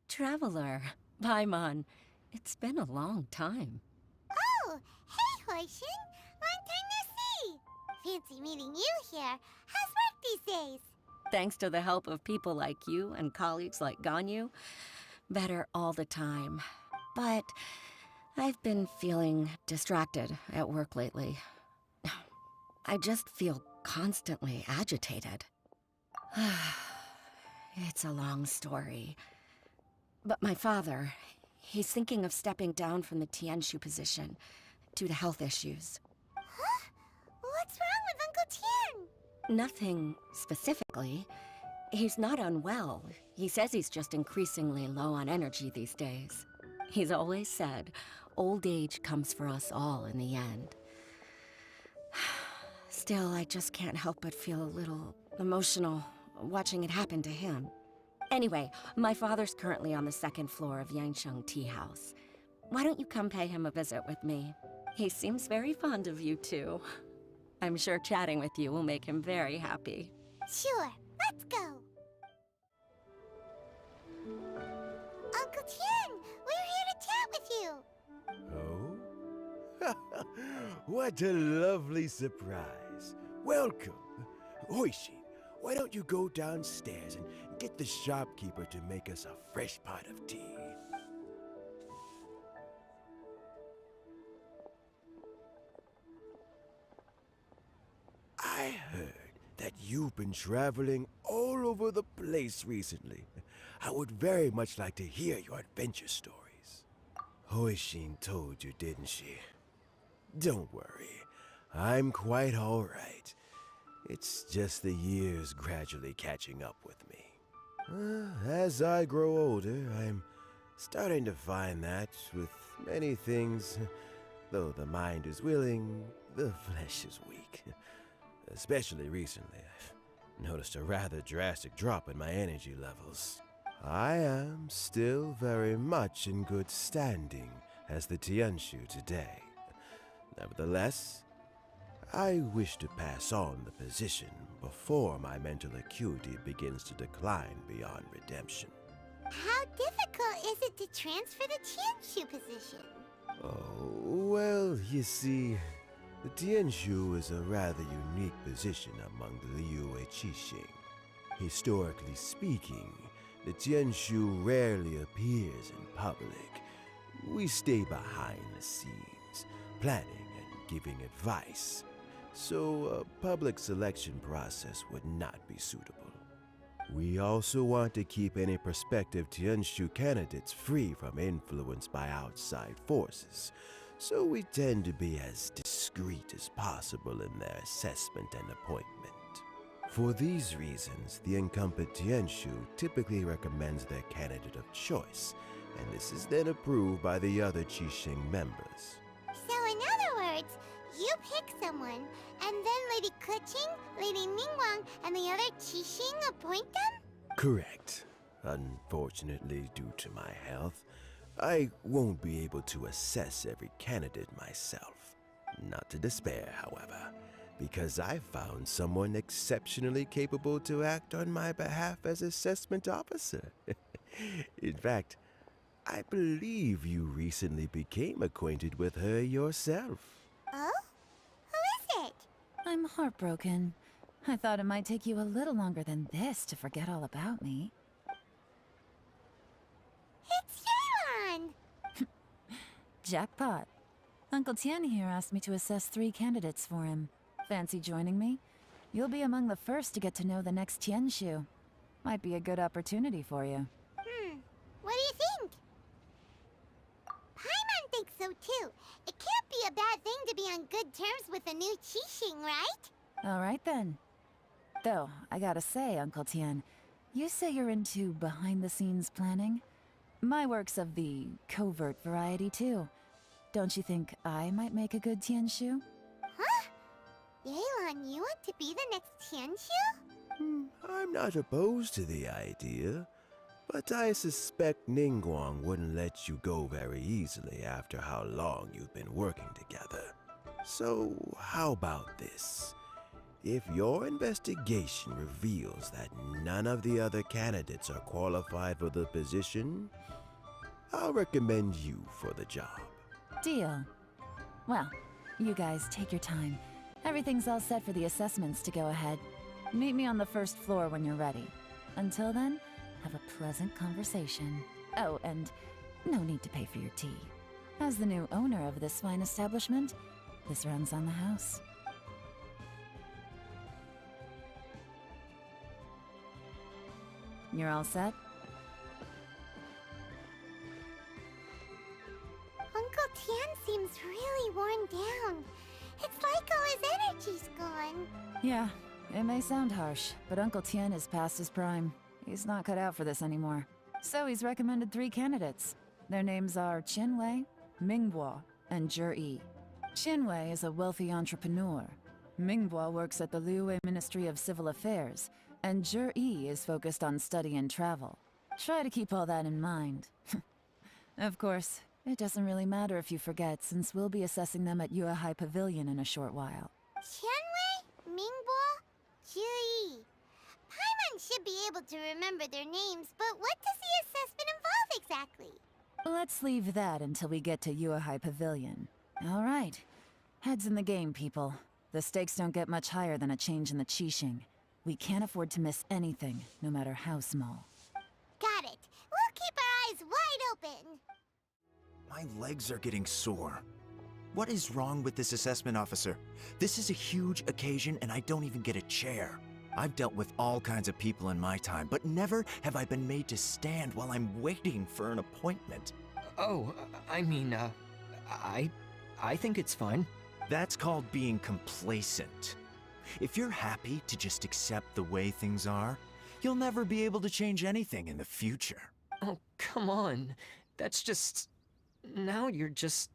Traveler, Paimon, it's been a long time. Oh, hey, Hoishin! Long time no see! Fancy meeting you here. How's work these days? Thanks to the help of people like you and colleagues like Ganyu, better all the time. But I've been feeling distracted at work lately. I just feel constantly agitated. It's a long story. But my father, he's thinking of stepping down from the Tianshu position due to health issues. Huh? What's wrong with Uncle Tian? Nothing specifically. He's not unwell. He says he's just increasingly low on energy these days. He's always said, old age comes for us all in the end. Still, I just can't help but feel a little emotional watching it happen to him. Anyway, my father's currently on the second floor of Yangsheng Tea House. Why don't you come pay him a visit with me? He seems very fond of you, too. I'm sure chatting with you will make him very happy. Sure, let's go. Uncle Tian, we're here to chat with you. Oh? What a lovely surprise. Welcome. Hoishi, why don't you go downstairs and get the shopkeeper to make us a fresh pot of tea? I heard that you've been traveling all over the place recently. I would very much like to hear your adventure stories. Hoishin told you, didn't she? Don't worry, I'm quite all right. It's just the years gradually catching up with me. As I grow older, I'm starting to find that with many things, though the mind is willing, the flesh is weak. Especially recently, I've noticed a rather drastic drop in my energy levels. I am still very much in good standing as the Tianshu today. Nevertheless, I wish to pass on the position before my mental acuity begins to decline beyond redemption. How difficult is it to transfer the Tianshu position? Oh, well, you see, the Tianshu is a rather unique position among the Liyue Qixing. Historically speaking, the Tianshu rarely appears in public. We stay behind the scenes, planning and giving advice, so a public selection process would not be suitable. We also want to keep any prospective Tianshu candidates free from influence by outside forces, so we tend to be as discreet as possible in their assessment and appointment. For these reasons, the incumbent Tianshu typically recommends their candidate of choice, and this is then approved by the other Qixing members. So in other words, you pick someone, and then Lady Keqing, Lady Ningguang, and the other Qixing appoint them? Correct. Unfortunately, due to my health, I won't be able to assess every candidate myself. Not to despair, however, because I found someone exceptionally capable to act on my behalf as assessment officer. In fact, I believe you recently became acquainted with her yourself. Oh? Who is it? I'm heartbroken. I thought it might take you a little longer than this to forget all about me. It's Yelan! Jackpot. Uncle Tian here asked me to assess 3 candidates for him. Fancy joining me? You'll be among the first to get to know the next Tianshu. Might be a good opportunity for you. What do you think? Paimon thinks so too. It can't be a bad thing to be on good terms with a new Qixing, right? Alright then. Though, I gotta say, Uncle Tian, you say you're into behind-the-scenes planning? My work's of the covert variety too. Don't you think I might make a good Tianshu? Huh? Yelan, you want to be the next Tianshu? I'm not opposed to the idea, but I suspect Ningguang wouldn't let you go very easily after how long you've been working together. So, how about this? If your investigation reveals that none of the other candidates are qualified for the position, I'll recommend you for the job. Deal. Well, you guys take your time. Everything's all set for the assessments to go ahead. Meet me on the first floor when you're ready. Until then, have a pleasant conversation. Oh, and no need to pay for your tea. As the new owner of this fine establishment, this runs on the house. You're all set? Uncle Tian seems really worn down. It's like all his energy's gone. Yeah, it may sound harsh, but Uncle Tian is past his prime. He's not cut out for this anymore. So he's recommended 3 candidates. Their names are Qianwei, Mingbo, and Zhi. Qianwei is a wealthy entrepreneur. Mingbo works at the Liyue Ministry of Civil Affairs, and Zhi is focused on study and travel. Try to keep all that in mind. Of course, it doesn't really matter if you forget, since we'll be assessing them at Yuehai Pavilion in a short while. Qianwei, Mingbo, Zhi. Paimon should be able to remember their names, but what does the assessment involve exactly? Let's leave that until we get to Yuehai Pavilion. All right. Heads in the game, people. The stakes don't get much higher than a change in the Qixing. We can't afford to miss anything, no matter how small. Got it. We'll keep our eyes wide open. My legs are getting sore. What is wrong with this assessment officer? This is a huge occasion and I don't even get a chair. I've dealt with all kinds of people in my time, but never have I been made to stand while I'm waiting for an appointment. Oh, I mean, I think it's fine. That's called being complacent. If you're happy to just accept the way things are, you'll never be able to change anything in the future. Oh, come on. That's just... Now you're just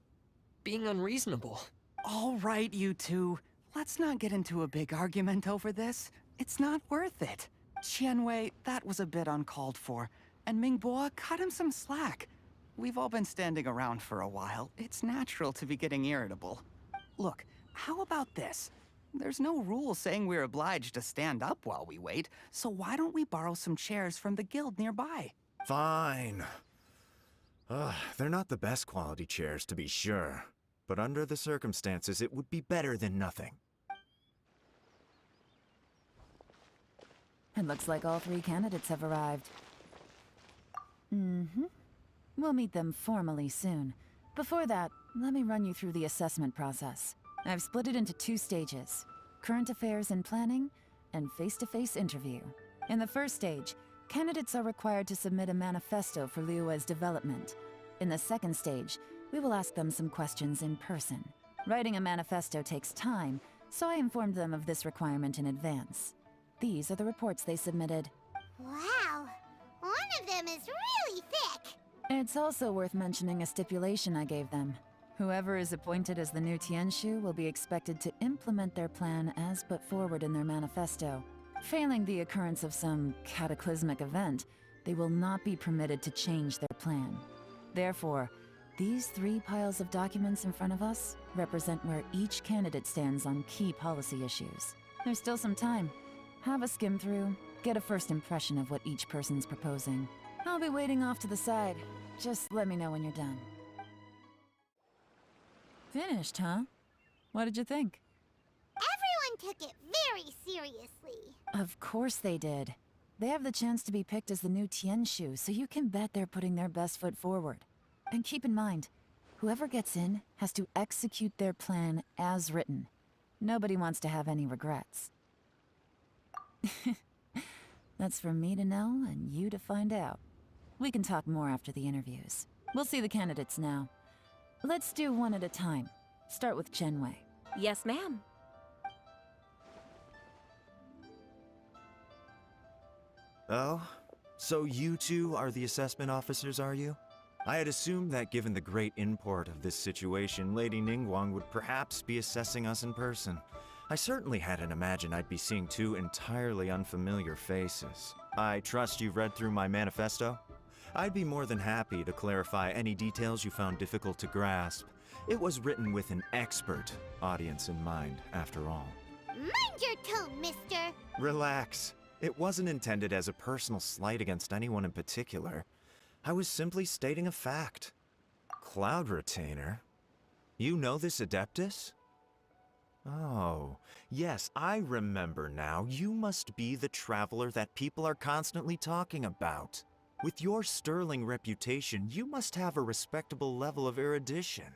being unreasonable. All right, you two. Let's not get into a big argument over this. It's not worth it. Qianwei, that was a bit uncalled for. And Mingbo, cut him some slack. We've all been standing around for a while. It's natural to be getting irritable. Look, how about this? There's no rule saying we're obliged to stand up while we wait, so why don't we borrow some chairs from the guild nearby? Fine. They're not the best quality chairs, to be sure. But under the circumstances, it would be better than nothing. It looks like all 3 candidates have arrived. We'll meet them formally soon. Before that, let me run you through the assessment process. I've split it into 2 stages: current affairs and planning, and face-to-face interview. In the first stage, candidates are required to submit a manifesto for Liyue's development. In the second stage, we will ask them some questions in person. Writing a manifesto takes time, so I informed them of this requirement in advance. These are the reports they submitted. Wow. One of them is really thick. It's also worth mentioning a stipulation I gave them. Whoever is appointed as the new Tianshu will be expected to implement their plan as put forward in their manifesto. Failing the occurrence of some cataclysmic event, they will not be permitted to change their plan. Therefore, these 3 piles of documents in front of us represent where each candidate stands on key policy issues. There's still some time. Have a skim through, get a first impression of what each person's proposing. I'll be waiting off to the side. Just let me know when you're done. Finished, huh? What did you think? Everyone took it very seriously. Of course they did. They have the chance to be picked as the new Tianshu, so you can bet they're putting their best foot forward. And keep in mind, whoever gets in has to execute their plan as written. Nobody wants to have any regrets. That's for me to know and you to find out. We can talk more after the interviews. We'll see the candidates now. Let's do one at a time. Start with Qianwei. Yes, ma'am. Oh? So you two are the assessment officers, are you? I had assumed that given the great import of this situation, Lady Ningguang would perhaps be assessing us in person. I certainly hadn't imagined I'd be seeing 2 entirely unfamiliar faces. I trust you've read through my manifesto? I'd be more than happy to clarify any details you found difficult to grasp. It was written with an expert audience in mind, after all. Mind your tone, mister! Relax. It wasn't intended as a personal slight against anyone in particular. I was simply stating a fact. Cloud Retainer? You know this Adeptus? Oh, yes, I remember now. You must be the traveler that people are constantly talking about. With your sterling reputation, you must have a respectable level of erudition.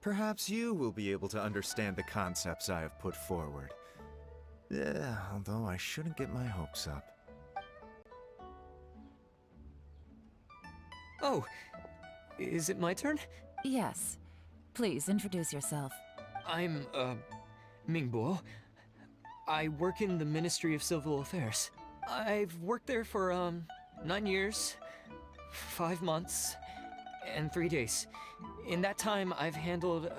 Perhaps you will be able to understand the concepts I have put forward. Yeah, although I shouldn't get my hopes up. Oh, is it my turn? Yes. Please introduce yourself. I'm, Mingbo. I work in the Ministry of Civil Affairs. I've worked there for, 9 years, 5 months, and 3 days. In that time, I've handled,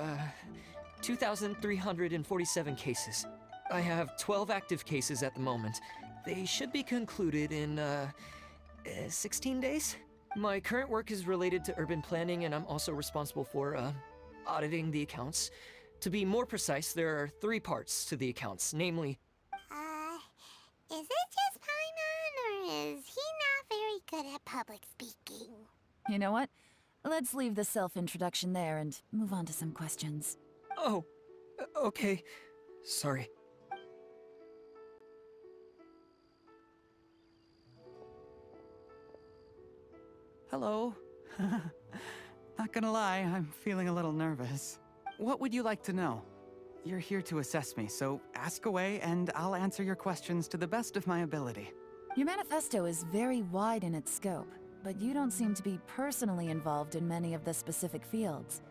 2,347 cases. I have 12 active cases at the moment. They should be concluded in, 16 days? My current work is related to urban planning, and I'm also responsible for, auditing the accounts. To be more precise, there are 3 parts to the accounts, namely... Is it just Paimon, or is he not very good at public speaking? You know what? Let's leave the self-introduction there and move on to some questions. Oh, okay. Sorry. Hello. Not gonna lie, I'm feeling a little nervous. What would you like to know? You're here to assess me, so ask away and I'll answer your questions to the best of my ability. Your manifesto is very wide in its scope, but you don't seem to be personally involved in many of the specific fields.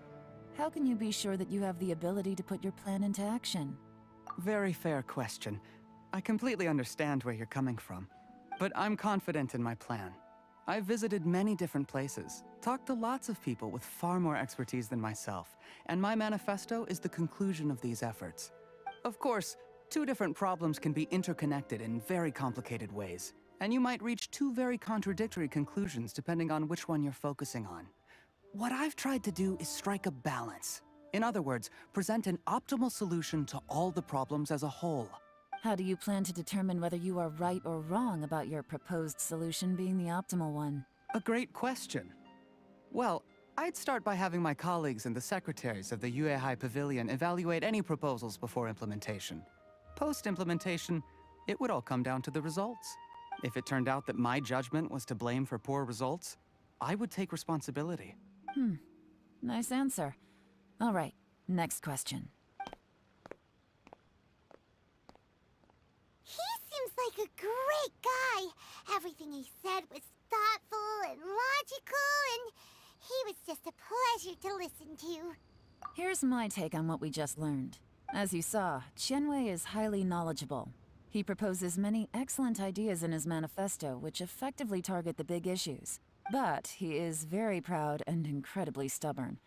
How can you be sure that you have the ability to put your plan into action? Very fair question. I completely understand where you're coming from, but I'm confident in my plan. I've visited many different places, talked to lots of people with far more expertise than myself, and my manifesto is the conclusion of these efforts. Of course, 2 different problems can be interconnected in very complicated ways, and you might reach 2 very contradictory conclusions depending on which one you're focusing on. What I've tried to do is strike a balance. In other words, present an optimal solution to all the problems as a whole. How do you plan to determine whether you are right or wrong about your proposed solution being the optimal one? A great question. Well, I'd start by having my colleagues and the secretaries of the Yuehai Pavilion evaluate any proposals before implementation. Post-implementation, it would all come down to the results. If it turned out that my judgment was to blame for poor results, I would take responsibility. Nice answer. All right, next question. He seems like a great guy. Everything he said was thoughtful and logical, and he was just a pleasure to listen to. Here's my take on what we just learned. As you saw, Qianwei is highly knowledgeable. He proposes many excellent ideas in his manifesto which effectively target the big issues. But he is very proud and incredibly stubborn.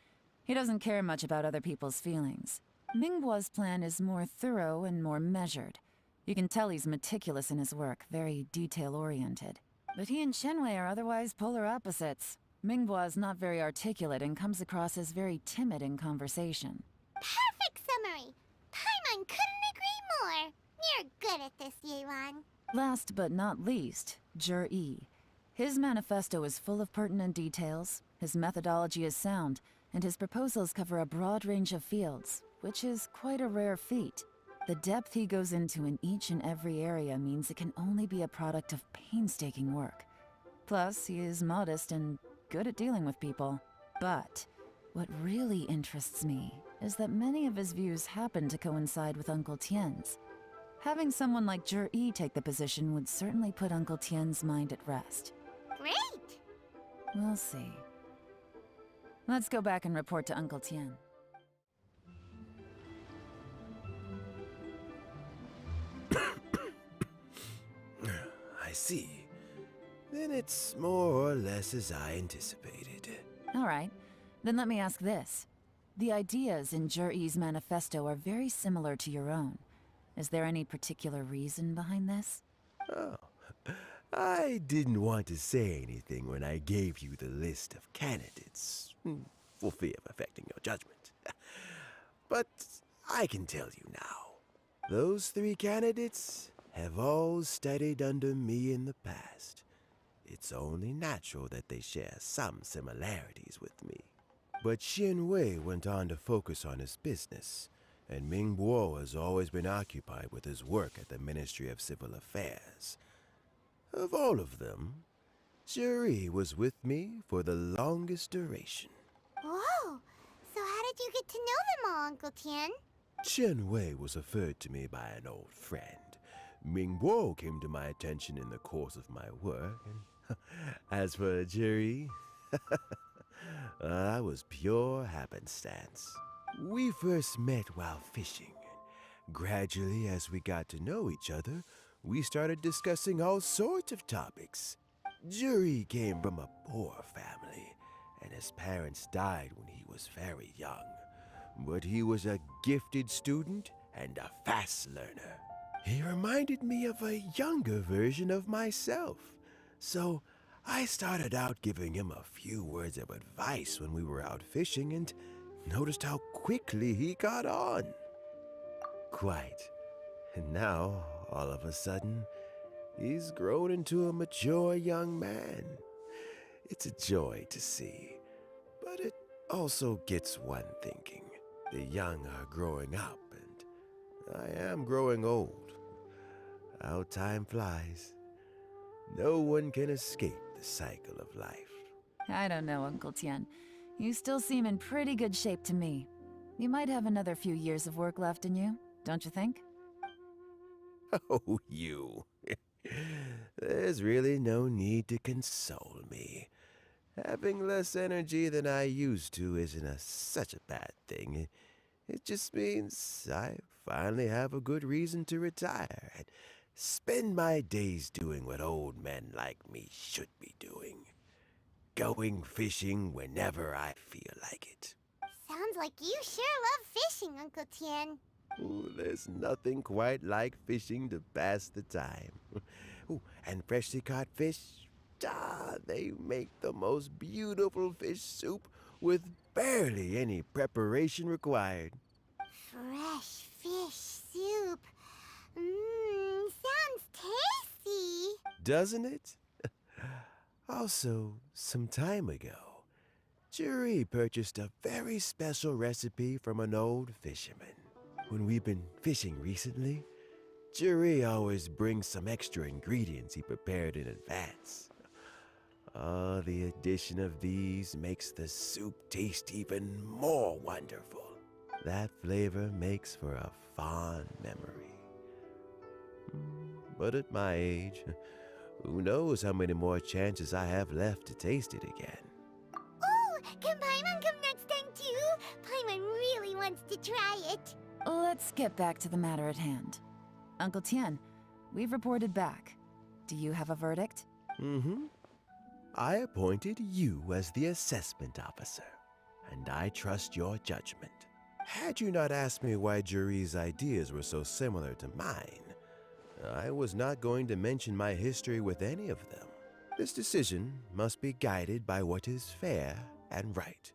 He doesn't care much about other people's feelings. Mingbo's plan is more thorough and more measured. You can tell he's meticulous in his work, very detail-oriented. But he and Qianwei are otherwise polar opposites. Mingbo is not very articulate and comes across as very timid in conversation. Perfect summary. Paimon couldn't agree more. You're good at this, Yelan. Last but not least, Jur-E. His manifesto is full of pertinent details, his methodology is sound, and his proposals cover a broad range of fields, which is quite a rare feat. The depth he goes into in each and every area means it can only be a product of painstaking work. Plus, he is modest and good at dealing with people. But what really interests me is that many of his views happen to coincide with Uncle Tien's. Having someone like Jur-E take the position would certainly put Uncle Tien's mind at rest. Great. We'll see. Let's go back and report to Uncle Tien. I see. Then it's more or less as I anticipated. All right, then let me ask this. The ideas in Jur-E's manifesto are very similar to your own. Is there any particular reason behind this? Oh, I didn't want to say anything when I gave you the list of candidates, for fear of affecting your judgment. But I can tell you now. Those three candidates have all studied under me in the past. It's only natural that they share some similarities with me. But Xin Wei went on to focus on his business, and Ming Bo has always been occupied with his work at the Ministry of Civil Affairs. Of all of them, Juri was with me for the longest duration. Whoa! So how did you get to know them all, Uncle Tian? Chen Wei was referred to me by an old friend. Ming Bo came to my attention in the course of my work, and as for Juri, that was pure happenstance. We first met while fishing, and gradually as we got to know each other, we started discussing all sorts of topics. Juri came from a poor family, and his parents died when he was very young. But he was a gifted student and a fast learner. He reminded me of a younger version of myself, so I started out giving him a few words of advice when we were out fishing and noticed how quickly he caught on. Quite. And now, all of a sudden, he's grown into a mature young man. It's a joy to see, but it also gets one thinking. The young are growing up, and I am growing old. How time flies. No one can escape the cycle of life. I don't know, Uncle Tian. You still seem in pretty good shape to me. You might have another few years of work left in you, don't you think? Oh, you. There's really no need to console me. Having less energy than I used to isn't such a bad thing. It just means I finally have a good reason to retire and spend my days doing what old men like me should be doing. Going fishing whenever I feel like it. Sounds like you sure love fishing, Uncle Tian. Ooh, there's nothing quite like fishing to pass the time. Ooh, and freshly caught fish, they make the most beautiful fish soup with barely any preparation required. Fresh fish soup. Sounds tasty. Doesn't it? Also, some time ago, Juri purchased a very special recipe from an old fisherman. When we've been fishing recently, Juri always brings some extra ingredients he prepared in advance. The addition of these makes the soup taste even more wonderful. That flavor makes for a fond memory. But at my age, who knows how many more chances I have left to taste it again. Oh, can Paimon come next time too? Paimon really wants to try it. Let's get back to the matter at hand. Uncle Tian, we've reported back. Do you have a verdict? Mm-hmm. I appointed you as the assessment officer, and I trust your judgment. Had you not asked me why Juri's ideas were so similar to mine, I was not going to mention my history with any of them. This decision must be guided by what is fair and right.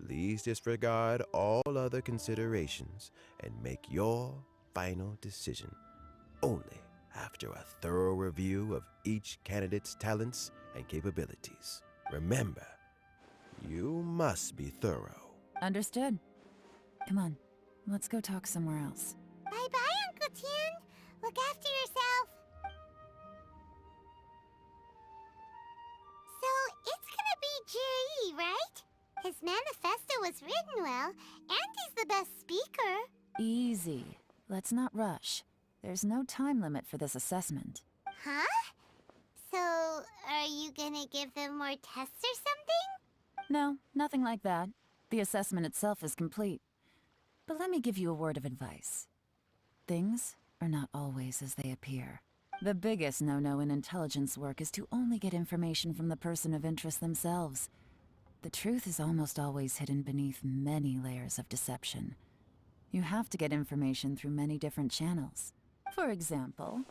Please disregard all other considerations and make your final decision only after a thorough review of each candidate's talents and capabilities. Remember, you must be thorough. Understood. Come on, let's go talk somewhere else. Bye-bye, Uncle Tian. Look after yourself. So, it's gonna be Jiri, right? His manifesto was written well, and he's the best speaker. Easy. Let's not rush. There's no time limit for this assessment. Huh? So, are you gonna give them more tests or something? No, nothing like that. The assessment itself is complete. But let me give you a word of advice. Things are not always as they appear. The biggest no-no in intelligence work is to only get information from the person of interest themselves. The truth is almost always hidden beneath many layers of deception. You have to get information through many different channels. For example,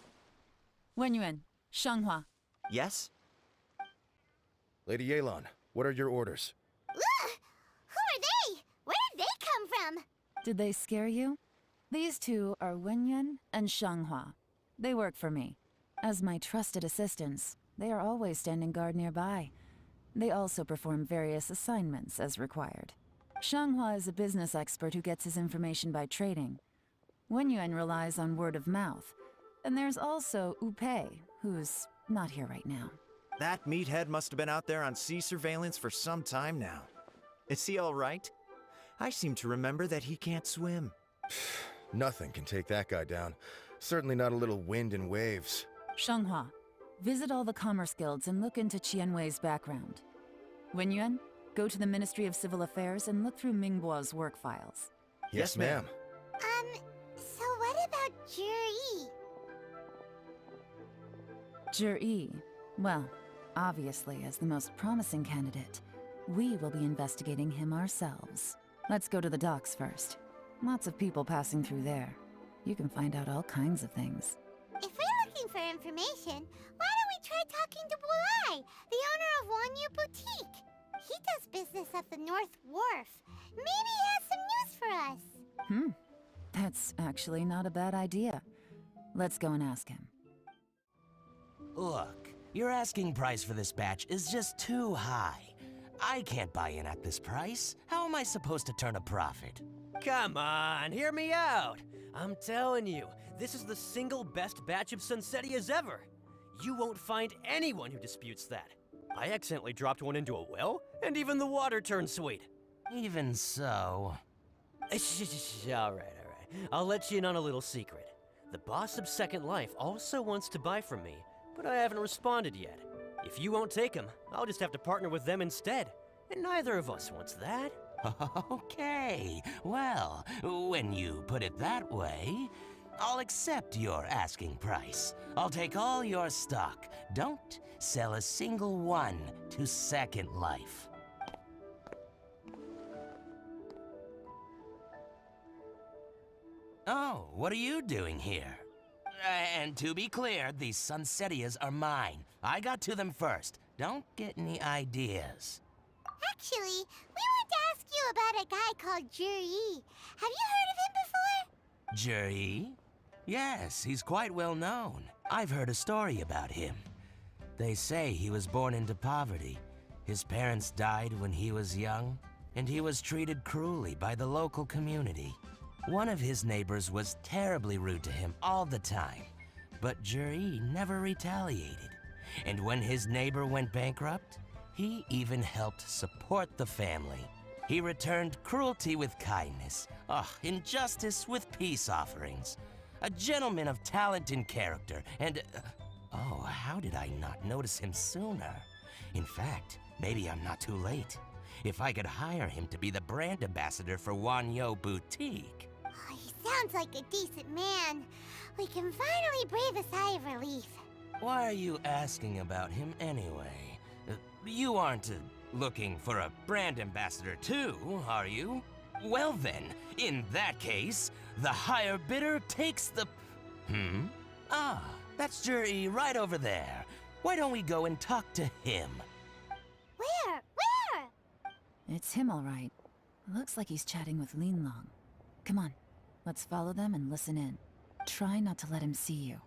Wenyuan, Shanghua. Yes? Lady Yelan, what are your orders? Ugh! Who are they? Where did they come from? Did they scare you? These two are Wenyuan and Shanghua. They work for me. As my trusted assistants, they are always standing guard nearby. They also perform various assignments as required. Shanghua is a business expert who gets his information by trading. Wenyuan relies on word of mouth. And there's also Upei, who's not here right now. That meathead must have been out there on sea surveillance for some time now. Is he all right? I seem to remember that he can't swim. Nothing can take that guy down. Certainly not a little wind and waves. Shanghua, visit all the commerce guilds and look into Qianwei's background. Wenyuan, go to the Ministry of Civil Affairs and look through Mingbo's work files. Yes, ma'am. So what about Juri? Juri, well, obviously as the most promising candidate, we will be investigating him ourselves. Let's go to the docks first. Lots of people passing through there. You can find out all kinds of things. If we're looking for information, why don't we try talking to Bulai, the owner of Wanyu Boutique? He does business at the North Wharf. Maybe he has some news for us. That's actually not a bad idea. Let's go and ask him. Look, your asking price for this batch is just too high. I can't buy in at this price. How am I supposed to turn a profit? Come on, hear me out. I'm telling you, this is the single best batch of Sunsetias ever. You won't find anyone who disputes that. I accidentally dropped one into a well, and even the water turned sweet. Even so... All right. I'll let you in on a little secret. The boss of Second Life also wants to buy from me, but I haven't responded yet. If you won't take him, I'll just have to partner with them instead. And neither of us wants that. Okay, well, when you put it that way, I'll accept your asking price. I'll take all your stock. Don't sell a single one to Second Life. Oh, what are you doing here? And to be clear, these Sunsetias are mine. I got to them first. Don't get any ideas. Actually, we want to ask you about a guy called Juri. Have you heard of him before? Juri? Yes, he's quite well known. I've heard a story about him. They say he was born into poverty. His parents died when he was young, and he was treated cruelly by the local community. One of his neighbors was terribly rude to him all the time, but Juri never retaliated. And when his neighbor went bankrupt, he even helped support the family. He returned cruelty with kindness, injustice with peace offerings. A gentleman of talent and character, and... oh, how did I not notice him sooner? In fact, maybe I'm not too late. If I could hire him to be the brand ambassador for Wanyo Boutique. Oh, he sounds like a decent man. We can finally breathe a sigh of relief. Why are you asking about him anyway? You aren't looking for a brand ambassador too, are you? Well then, in that case, the higher bidder takes the... Ah, that's Juri right over there. Why don't we go and talk to him? Where? It's him, all right. Looks like he's chatting with Linlong. Come on, let's follow them and listen in. Try not to let him see you.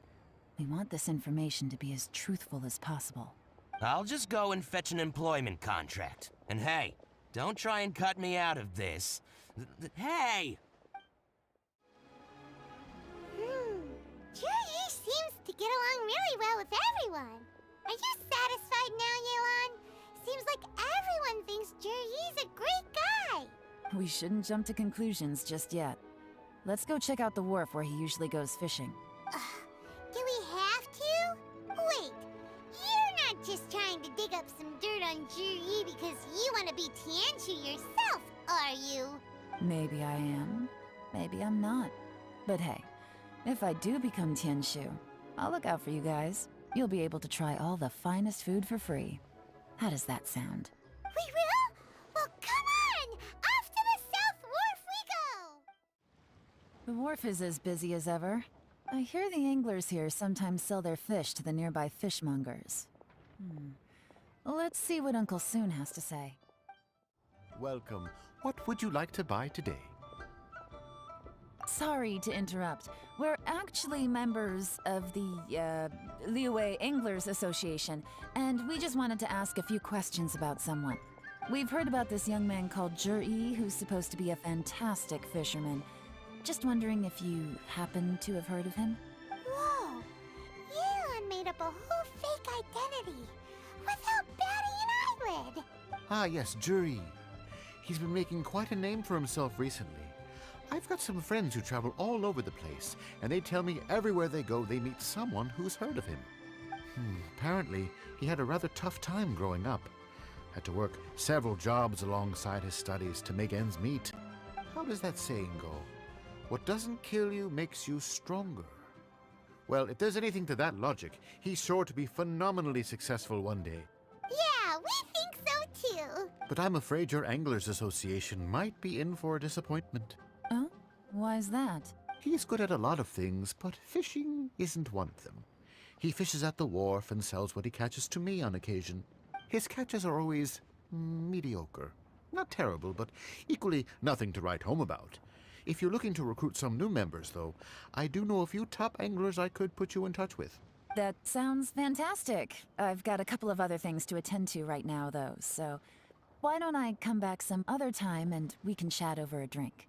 We want this information to be as truthful as possible. I'll just go and fetch an employment contract. And hey, don't try and cut me out of this. Hey! Juri seems to get along really well with everyone. Are you satisfied now, Yelan? Seems like everyone thinks Juri's a great guy. We shouldn't jump to conclusions just yet. Let's go check out the wharf where he usually goes fishing. Do we have to? Wait, you're not just trying to dig up some dirt on Juri because you want to be Tianshu yourself, are you? Maybe I am, maybe I'm not. But hey, if I do become Tianshu, I'll look out for you guys. You'll be able to try all the finest food for free. How does that sound? We will? Well, come on! Off to the South Wharf we go! The wharf is as busy as ever. I hear the anglers here sometimes sell their fish to the nearby fishmongers. Let's see what Uncle Soon has to say. Welcome. What would you like to buy today? Sorry to interrupt. We're actually members of the, Liyue Anglers Association, and we just wanted to ask a few questions about someone. We've heard about this young man called Zhi, who's supposed to be a fantastic fisherman. Just wondering if you happen to have heard of him? Whoa! Yelan made up a whole fake identity without batting an eyelid! Ah, yes, Jury. He's been making quite a name for himself recently. I've got some friends who travel all over the place, and they tell me everywhere they go they meet someone who's heard of him. Apparently, he had a rather tough time growing up. Had to work several jobs alongside his studies to make ends meet. How does that saying go? What doesn't kill you makes you stronger. Well, if there's anything to that logic, he's sure to be phenomenally successful one day. Yeah, we think so too! But I'm afraid your Anglers Association might be in for a disappointment. Oh? Why's that? He's good at a lot of things, but fishing isn't one of them. He fishes at the wharf and sells what he catches to me on occasion. His catches are always mediocre. Not terrible, but equally nothing to write home about. If you're looking to recruit some new members, though, I do know a few top anglers I could put you in touch with. That sounds fantastic. I've got a couple of other things to attend to right now, though, so why don't I come back some other time and we can chat over a drink?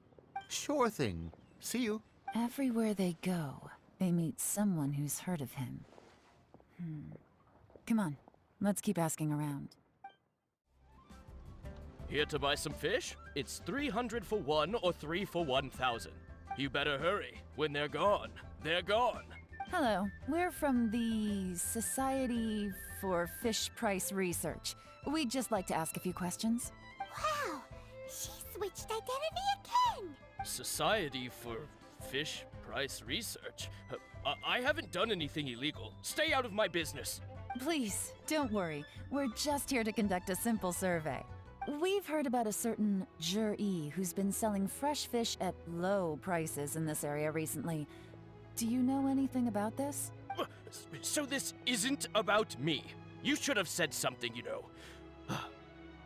Sure thing. See you. Everywhere they go, they meet someone who's heard of him. Come on, let's keep asking around. Here to buy some fish? It's 300 for one or 3 for 1,000. You better hurry. When they're gone, they're gone. Hello, we're from the Society for Fish Price Research. We'd just like to ask a few questions. Wow! She switched identity again! Society for Fish Price Research? I haven't done anything illegal. Stay out of my business. Please, don't worry. We're just here to conduct a simple survey. We've heard about a certain Zhi who's been selling fresh fish at low prices in this area recently. Do you know anything about this? So this isn't about me. You should have said something, you know.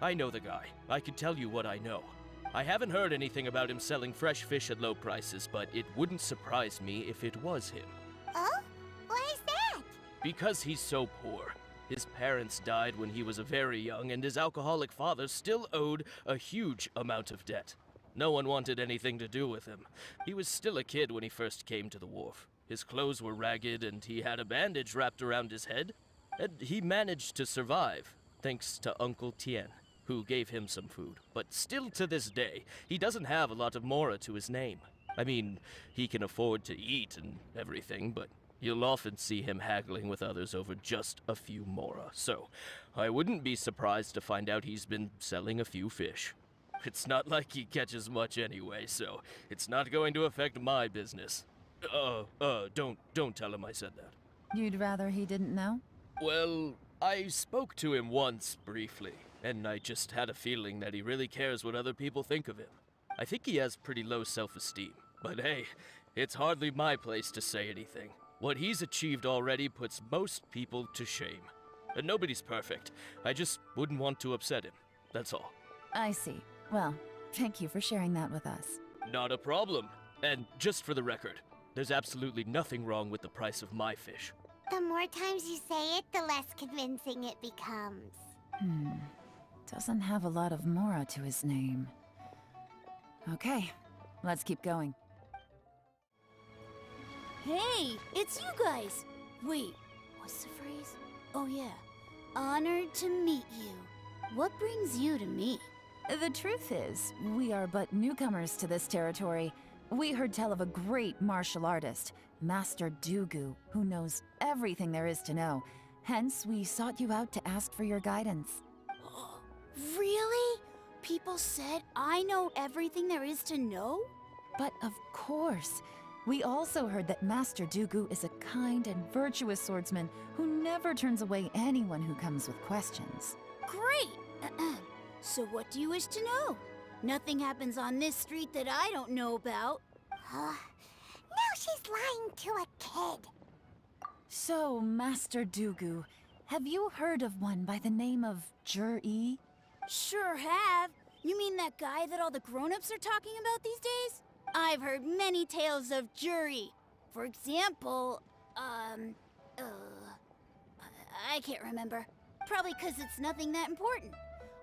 I know the guy. I can tell you what I know. I haven't heard anything about him selling fresh fish at low prices, but it wouldn't surprise me if it was him. Oh? Why is that? Because he's so poor. His parents died when he was very young, and his alcoholic father still owed a huge amount of debt. No one wanted anything to do with him. He was still a kid when he first came to the wharf. His clothes were ragged, and he had a bandage wrapped around his head. And he managed to survive, thanks to Uncle Tien, who gave him some food. But still to this day, he doesn't have a lot of mora to his name. I mean, he can afford to eat and everything, but you'll often see him haggling with others over just a few mora. So, I wouldn't be surprised to find out he's been selling a few fish. It's not like he catches much anyway, so it's not going to affect my business. Don't tell him I said that. You'd rather he didn't know? Well, I spoke to him once briefly, and I just had a feeling that he really cares what other people think of him. I think he has pretty low self-esteem, but hey, it's hardly my place to say anything. What he's achieved already puts most people to shame. And nobody's perfect. I just wouldn't want to upset him. That's all. I see. Well, thank you for sharing that with us. Not a problem. And just for the record, there's absolutely nothing wrong with the price of my fish. The more times you say it, the less convincing it becomes. Doesn't have a lot of mora to his name. Okay, let's keep going. Hey, it's you guys! Wait, what's the phrase? Oh yeah, honored to meet you. What brings you to me? The truth is, we are but newcomers to this territory. We heard tell of a great martial artist, Master Dugu, who knows everything there is to know. Hence, we sought you out to ask for your guidance. Really? People said I know everything there is to know? But of course. We also heard that Master Dugu is a kind and virtuous swordsman who never turns away anyone who comes with questions. Great! So what do you wish to know? Nothing happens on this street that I don't know about. Now she's lying to a kid. So, Master Dugu, have you heard of one by the name of Zhi? Sure have. You mean that guy that all the grown-ups are talking about these days? I've heard many tales of Juri. For example, I can't remember. Probably because it's nothing that important.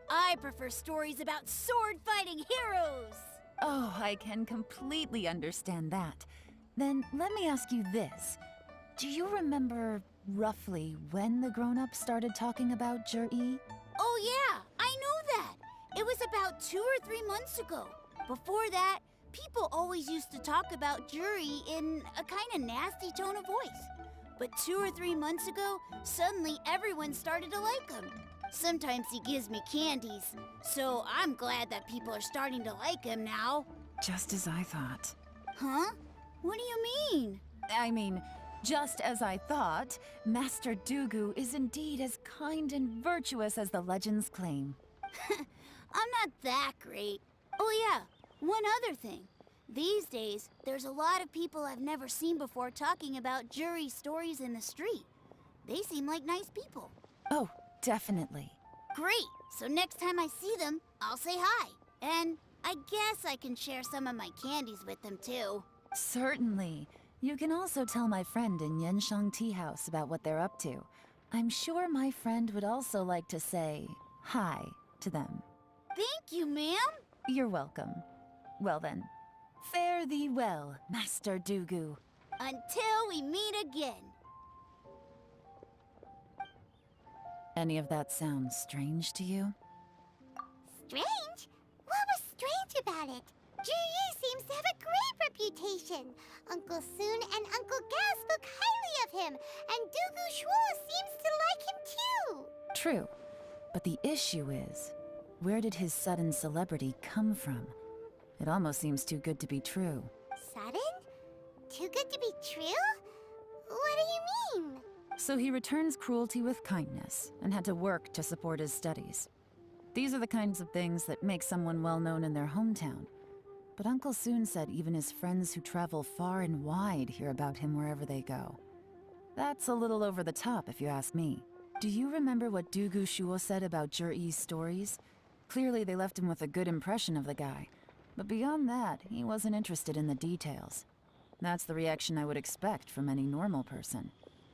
I prefer stories about sword-fighting heroes. Oh, I can completely understand that. Then let me ask you this. Do you remember roughly when the grown-ups started talking about Jur-E? Oh yeah, I know that. It was about 2 or 3 months ago. Before that, people always used to talk about Juri in a kind of nasty tone of voice. But 2 or 3 months ago, suddenly everyone started to like him. Sometimes he gives me candies, so I'm glad that people are starting to like him now. Just as I thought. Huh? What do you mean? I mean, just as I thought, Master Dugu is indeed as kind and virtuous as the legends claim. I'm not that great. Oh yeah, one other thing. These days, there's a lot of people I've never seen before talking about Juri stories in the street. They seem like nice people. Oh, definitely. Great! So next time I see them, I'll say hi. And I guess I can share some of my candies with them too. Certainly. You can also tell my friend in Yenshang Tea House about what they're up to. I'm sure my friend would also like to say hi to them. Thank you, ma'am. You're welcome. Well then, fare thee well, Master Dugu. Until we meet again. Any of that sound strange to you? Strange? What was strange about it? Juri seems to have a great reputation. Uncle Soon and Uncle Gao spoke highly of him, and Dugu Shuo seems to like him too. True. But the issue is, where did his sudden celebrity come from? It almost seems too good to be true. Sudden? Too good to be true? What do you mean? So he returns cruelty with kindness, and had to work to support his studies. These are the kinds of things that make someone well known in their hometown. But Uncle Soon said even his friends who travel far and wide hear about him wherever they go. That's a little over the top, if you ask me. Do you remember what Dugu Shuo said about Jur-E's stories? Clearly they left him with a good impression of the guy. But beyond that, he wasn't interested in the details. That's the reaction I would expect from any normal person.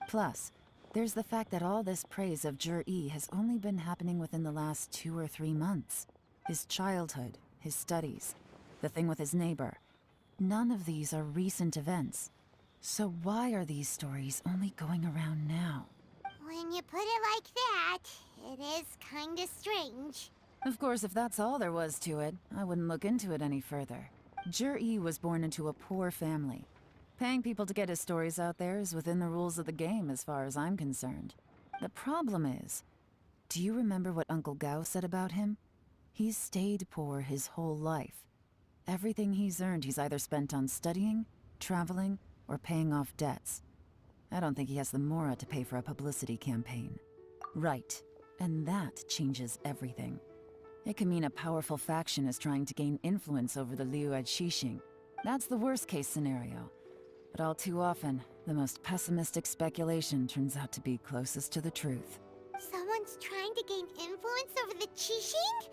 Plus, there's the fact that all this praise of Jur-E has only been happening within the last 2 or 3 months. His childhood, his studies, the thing with his neighbor. None of these are recent events. So why are these stories only going around now? When you put it like that, it is kinda strange. Of course, if that's all there was to it, I wouldn't look into it any further. Jur-E was born into a poor family. Paying people to get his stories out there is within the rules of the game as far as I'm concerned. The problem is, do you remember what Uncle Gao said about him? He's stayed poor his whole life. Everything he's earned he's either spent on studying, traveling, or paying off debts. I don't think he has the mora to pay for a publicity campaign. Right, and that changes everything. It can mean a powerful faction is trying to gain influence over the Liu at Xixing. That's the worst-case scenario. But all too often, the most pessimistic speculation turns out to be closest to the truth. Someone's trying to gain influence over the Qixing?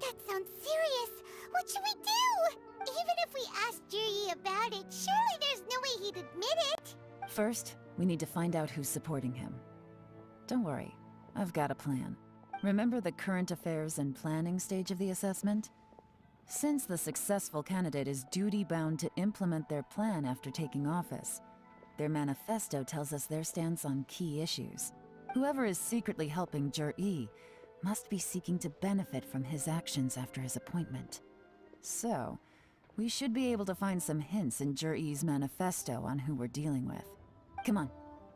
That sounds serious. What should we do? Even if we asked Juri about it, surely there's no way he'd admit it. First, we need to find out who's supporting him. Don't worry, I've got a plan. Remember the current affairs and planning stage of the assessment? Since the successful candidate is duty-bound to implement their plan after taking office, their manifesto tells us their stance on key issues. Whoever is secretly helping Jur-E must be seeking to benefit from his actions after his appointment. So, we should be able to find some hints in Jur-E's manifesto on who we're dealing with. Come on,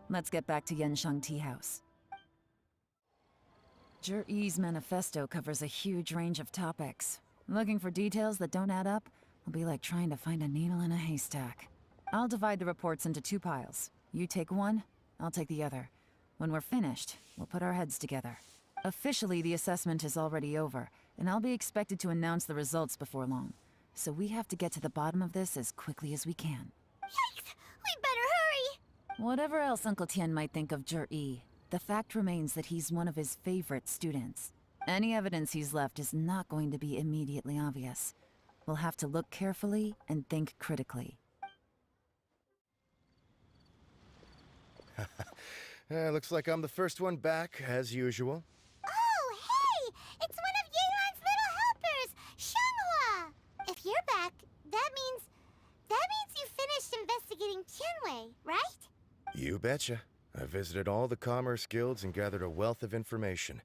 let's get back to Yenshang Tea House. Jur-E's manifesto covers a huge range of topics. Looking for details that don't add up will be like trying to find a needle in a haystack. I'll divide the reports into 2 piles. You take one, I'll take the other. When we're finished, we'll put our heads together. Officially, the assessment is already over, and I'll be expected to announce the results before long. So we have to get to the bottom of this as quickly as we can. Yikes! We better hurry! Whatever else Uncle Tian might think of Jur-E, the fact remains that he's one of his favorite students. Any evidence he's left is not going to be immediately obvious. We'll have to look carefully and think critically. Looks like I'm the first one back, as usual. Oh, hey! It's one of Yelan's little helpers, Shanghua! If you're back, that means you finished investigating Tianwei, right? You betcha. I visited all the commerce guilds and gathered a wealth of information.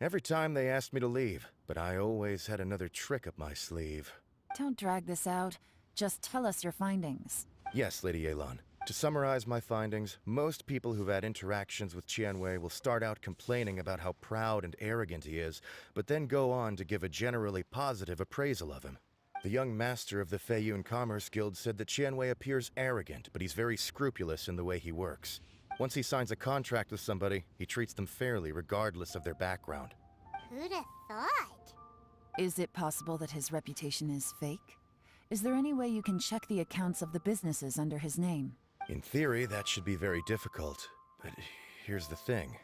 Every time they asked me to leave, but I always had another trick up my sleeve. Don't drag this out. Just tell us your findings. Yes, Lady Yelan. To summarize my findings, most people who've had interactions with Tianwei will start out complaining about how proud and arrogant he is, but then go on to give a generally positive appraisal of him. The young master of the Feiyun Commerce Guild said that Tianwei appears arrogant, but he's very scrupulous in the way he works. Once he signs a contract with somebody, he treats them fairly regardless of their background. Who'd have thought? Is it possible that his reputation is fake? Is there any way you can check the accounts of the businesses under his name? In theory, that should be very difficult. But here's the thing.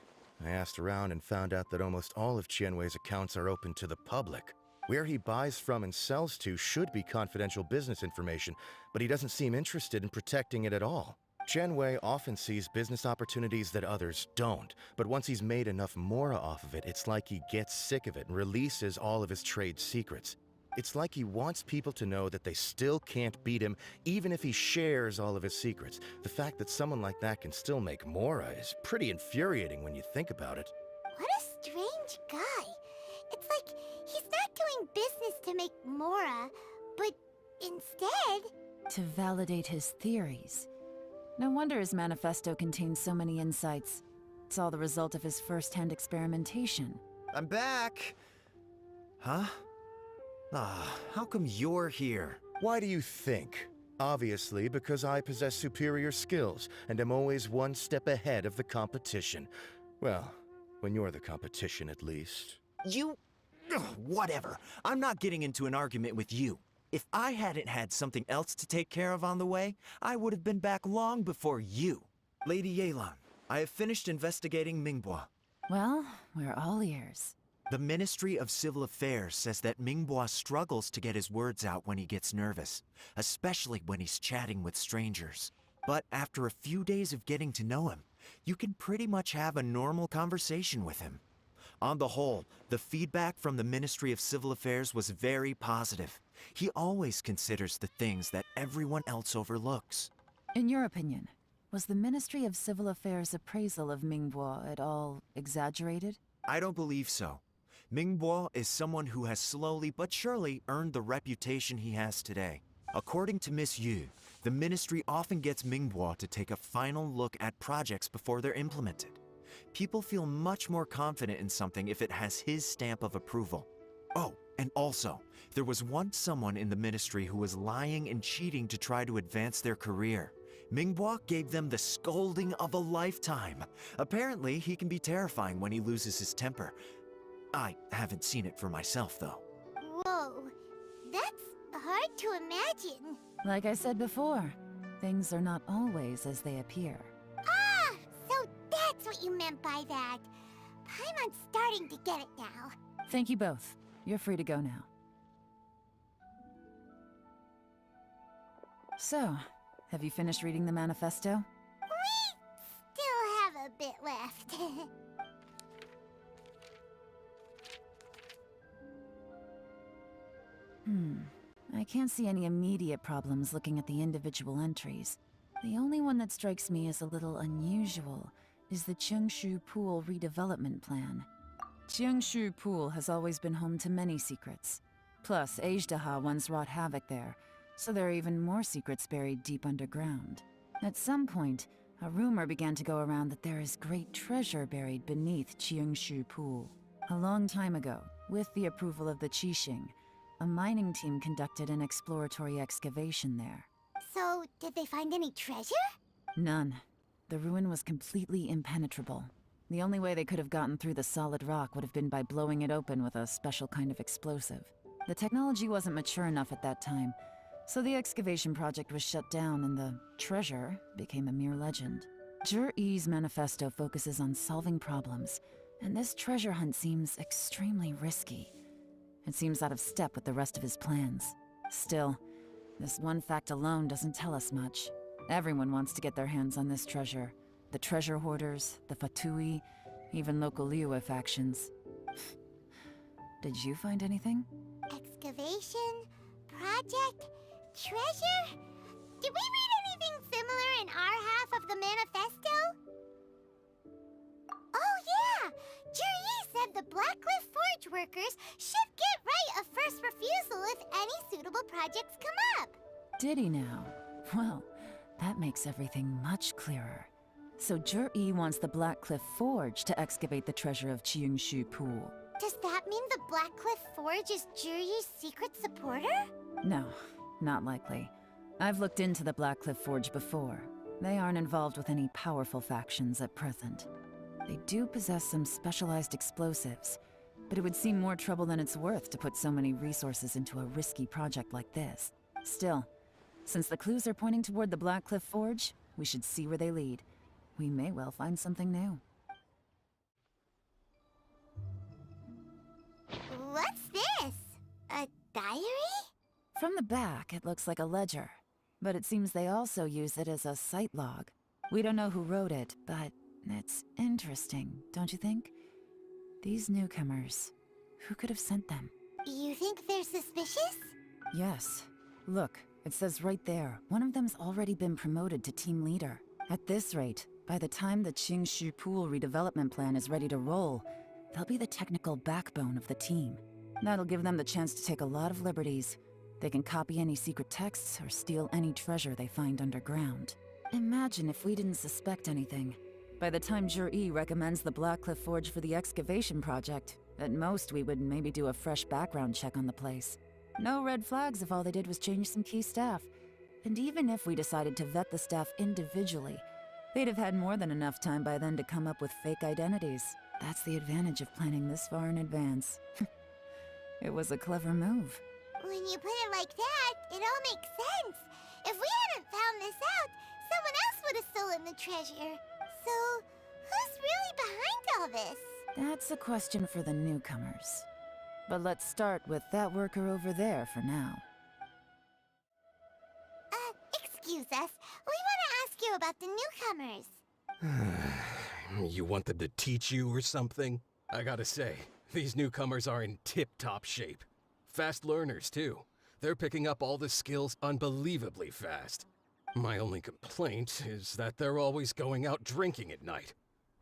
I asked around and found out that almost all of Tianwei's accounts are open to the public. Where he buys from and sells to should be confidential business information, but he doesn't seem interested in protecting it at all. Tianwei often sees business opportunities that others don't, but once he's made enough mora off of it, it's like he gets sick of it and releases all of his trade secrets. It's like he wants people to know that they still can't beat him, even if he shares all of his secrets. The fact that someone like that can still make mora is pretty infuriating when you think about it. What a strange guy. It's like he's not doing business to make mora, but instead... To validate his theories. No wonder his manifesto contains so many insights. It's all the result of his first-hand experimentation. I'm back! Huh? How come you're here? Why do you think? Obviously, because I possess superior skills and am always one step ahead of the competition. Well, when you're the competition, at least. You... whatever. I'm not getting into an argument with you. If I hadn't had something else to take care of on the way, I would have been back long before you. Lady Yelan, I have finished investigating Mingbua. Well, we're all ears. The Ministry of Civil Affairs says that Mingbua struggles to get his words out when he gets nervous, especially when he's chatting with strangers. But after a few days of getting to know him, you can pretty much have a normal conversation with him. On the whole, the feedback from the Ministry of Civil Affairs was very positive. He always considers the things that everyone else overlooks. In your opinion, was the Ministry of Civil Affairs' appraisal of Mingbua at all exaggerated? I don't believe so. Mingbua is someone who has slowly but surely earned the reputation he has today. According to Miss Yu, the ministry often gets Mingbua to take a final look at projects before they're implemented. People feel much more confident in something if it has his stamp of approval. Oh, and also, there was once someone in the ministry who was lying and cheating to try to advance their career. Mingbua gave them the scolding of a lifetime. Apparently, he can be terrifying when he loses his temper. I haven't seen it for myself, though. Whoa, that's hard to imagine. Like I said before, things are not always as they appear. Ah, so that's what you meant by that. Paimon's starting to get it now. Thank you both. You're free to go now. So, have you finished reading the manifesto? We still have a bit left. I can't see any immediate problems looking at the individual entries. The only one that strikes me as a little unusual is the Chengshu Pool redevelopment plan. Chengshu Pool has always been home to many secrets. Plus, Ajdaha once wrought havoc there, so there are even more secrets buried deep underground. At some point, a rumor began to go around that there is great treasure buried beneath Chengshu Pool. A long time ago, with the approval of the Qixing, a mining team conducted an exploratory excavation there. So, did they find any treasure? None. The ruin was completely impenetrable. The only way they could have gotten through the solid rock would have been by blowing it open with a special kind of explosive. The technology wasn't mature enough at that time, so the excavation project was shut down and the treasure became a mere legend. Zhi-Yi's manifesto focuses on solving problems, and this treasure hunt seems extremely risky. It seems out of step with the rest of his plans. Still, this one fact alone doesn't tell us much. Everyone wants to get their hands on this treasure. The treasure hoarders, the Fatui, even local Liyue factions. Did you find anything? Excavation, project, treasure? Did we read anything similar in our half of the manifesto? Oh yeah! Juri said the Blackcliff Forge workers should get right of first refusal if any suitable projects come up. Did he now? Well, that makes everything much clearer. So Juri wants the Blackcliff Forge to excavate the treasure of Qingshu Pool. Does that mean the Blackcliff Forge is Juri's secret supporter? No, not likely. I've looked into the Blackcliff Forge before. They aren't involved with any powerful factions at present. They do possess some specialized explosives, but it would seem more trouble than it's worth to put so many resources into a risky project like this. Still, since the clues are pointing toward the Blackcliff Forge, we should see where they lead. We may well find something new. What's this? A diary? From the back, it looks like a ledger, but it seems they also use it as a site log. We don't know who wrote it, but it's interesting, don't you think? These newcomers, who could have sent them? You think they're suspicious? Yes. Look, it says right there, one of them's already been promoted to team leader. At this rate, by the time the Qingshu Pool redevelopment plan is ready to roll, they'll be the technical backbone of the team. That'll give them the chance to take a lot of liberties. They can copy any secret texts or steal any treasure they find underground. Imagine if we didn't suspect anything. By the time Juri recommends the Blackcliff Forge for the excavation project, at most we would maybe do a fresh background check on the place. No red flags if all they did was change some key staff. And even if we decided to vet the staff individually, they'd have had more than enough time by then to come up with fake identities. That's the advantage of planning this far in advance. It was a clever move. When you put it like that, it all makes sense. If we hadn't found this out, someone else would have stolen the treasure. So, who's really behind all this? That's a question for the newcomers. But let's start with that worker over there for now. Excuse us. We want to ask you about the newcomers. You want them to teach you or something? I gotta say, these newcomers are in tip-top shape. Fast learners, too. They're picking up all the skills unbelievably fast. My only complaint is that they're always going out drinking at night.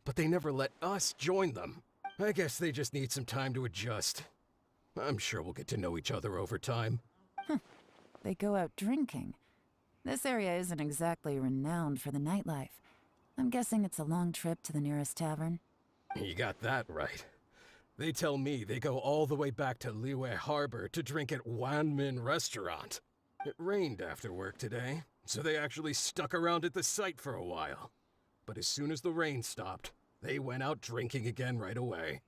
But they never let us join them. I guess they just need some time to adjust. I'm sure we'll get to know each other over time. They go out drinking. This area isn't exactly renowned for the nightlife. I'm guessing it's a long trip to the nearest tavern. You got that right. They tell me they go all the way back to Liyue Harbor to drink at Wanmin Restaurant. It rained after work today, so they actually stuck around at the site for a while. But as soon as the rain stopped, they went out drinking again right away.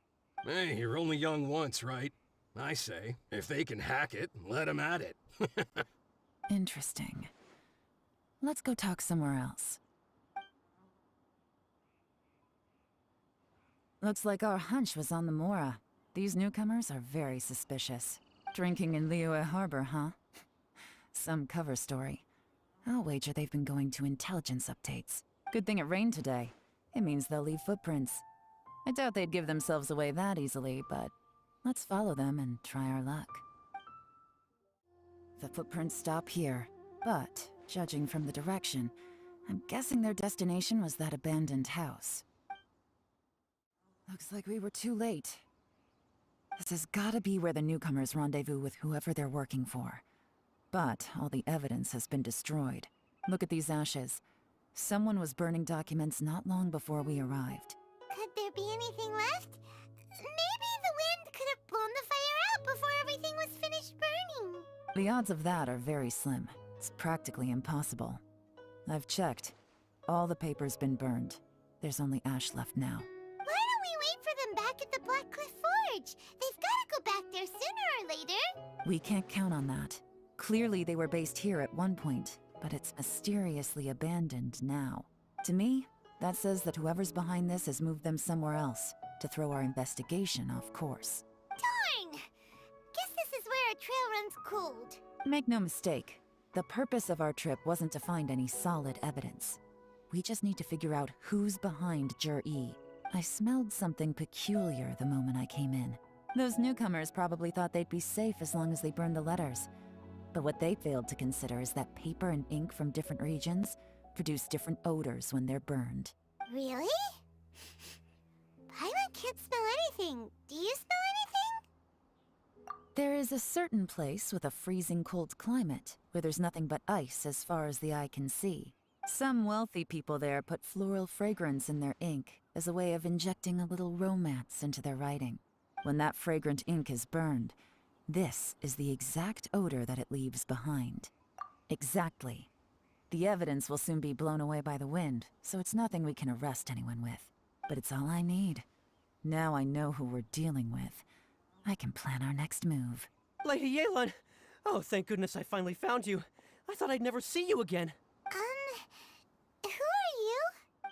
Hey, you're only young once, right? I say, if they can hack it, let them at it. Interesting. Let's go talk somewhere else. Looks like our hunch was on the Mora. These newcomers are very suspicious. Drinking in Liyue Harbor, huh? Some cover story. I'll wager they've been going to intelligence updates. Good thing it rained today. It means they'll leave footprints. I doubt they'd give themselves away that easily, but let's follow them and try our luck. The footprints stop here, but judging from the direction, I'm guessing their destination was that abandoned house. Looks like we were too late. This has gotta be where the newcomers rendezvous with whoever they're working for. But all the evidence has been destroyed. Look at these ashes. Someone was burning documents not long before we arrived. Could there be anything left? Maybe the wind could have blown the fire out before everything was finished burning. The odds of that are very slim. It's practically impossible. I've checked. All the paper's been burned. There's only ash left now. Why don't we wait for them back at the Blackcliff Forge? They've got to go back there sooner or later. We can't count on that. Clearly they were based here at one point, but it's mysteriously abandoned now. To me, that says that whoever's behind this has moved them somewhere else to throw our investigation off course. Darn! Guess this is where our trail runs cold. Make no mistake, the purpose of our trip wasn't to find any solid evidence. We just need to figure out who's behind Jur-E. I smelled something peculiar the moment I came in. Those newcomers probably thought they'd be safe as long as they burned the letters. But what they failed to consider is that paper and ink from different regions produce different odors when they're burned. Really? Paimon can't smell anything. Do you smell anything? There is a certain place with a freezing cold climate where there's nothing but ice as far as the eye can see. Some wealthy people there put floral fragrance in their ink as a way of injecting a little romance into their writing. When that fragrant ink is burned, this is the exact odor that it leaves behind. Exactly. The evidence will soon be blown away by the wind, so it's nothing we can arrest anyone with. But it's all I need. Now I know who we're dealing with. I can plan our next move. Lady Yelan! Oh, thank goodness I finally found you. I thought I'd never see you again. Who are you?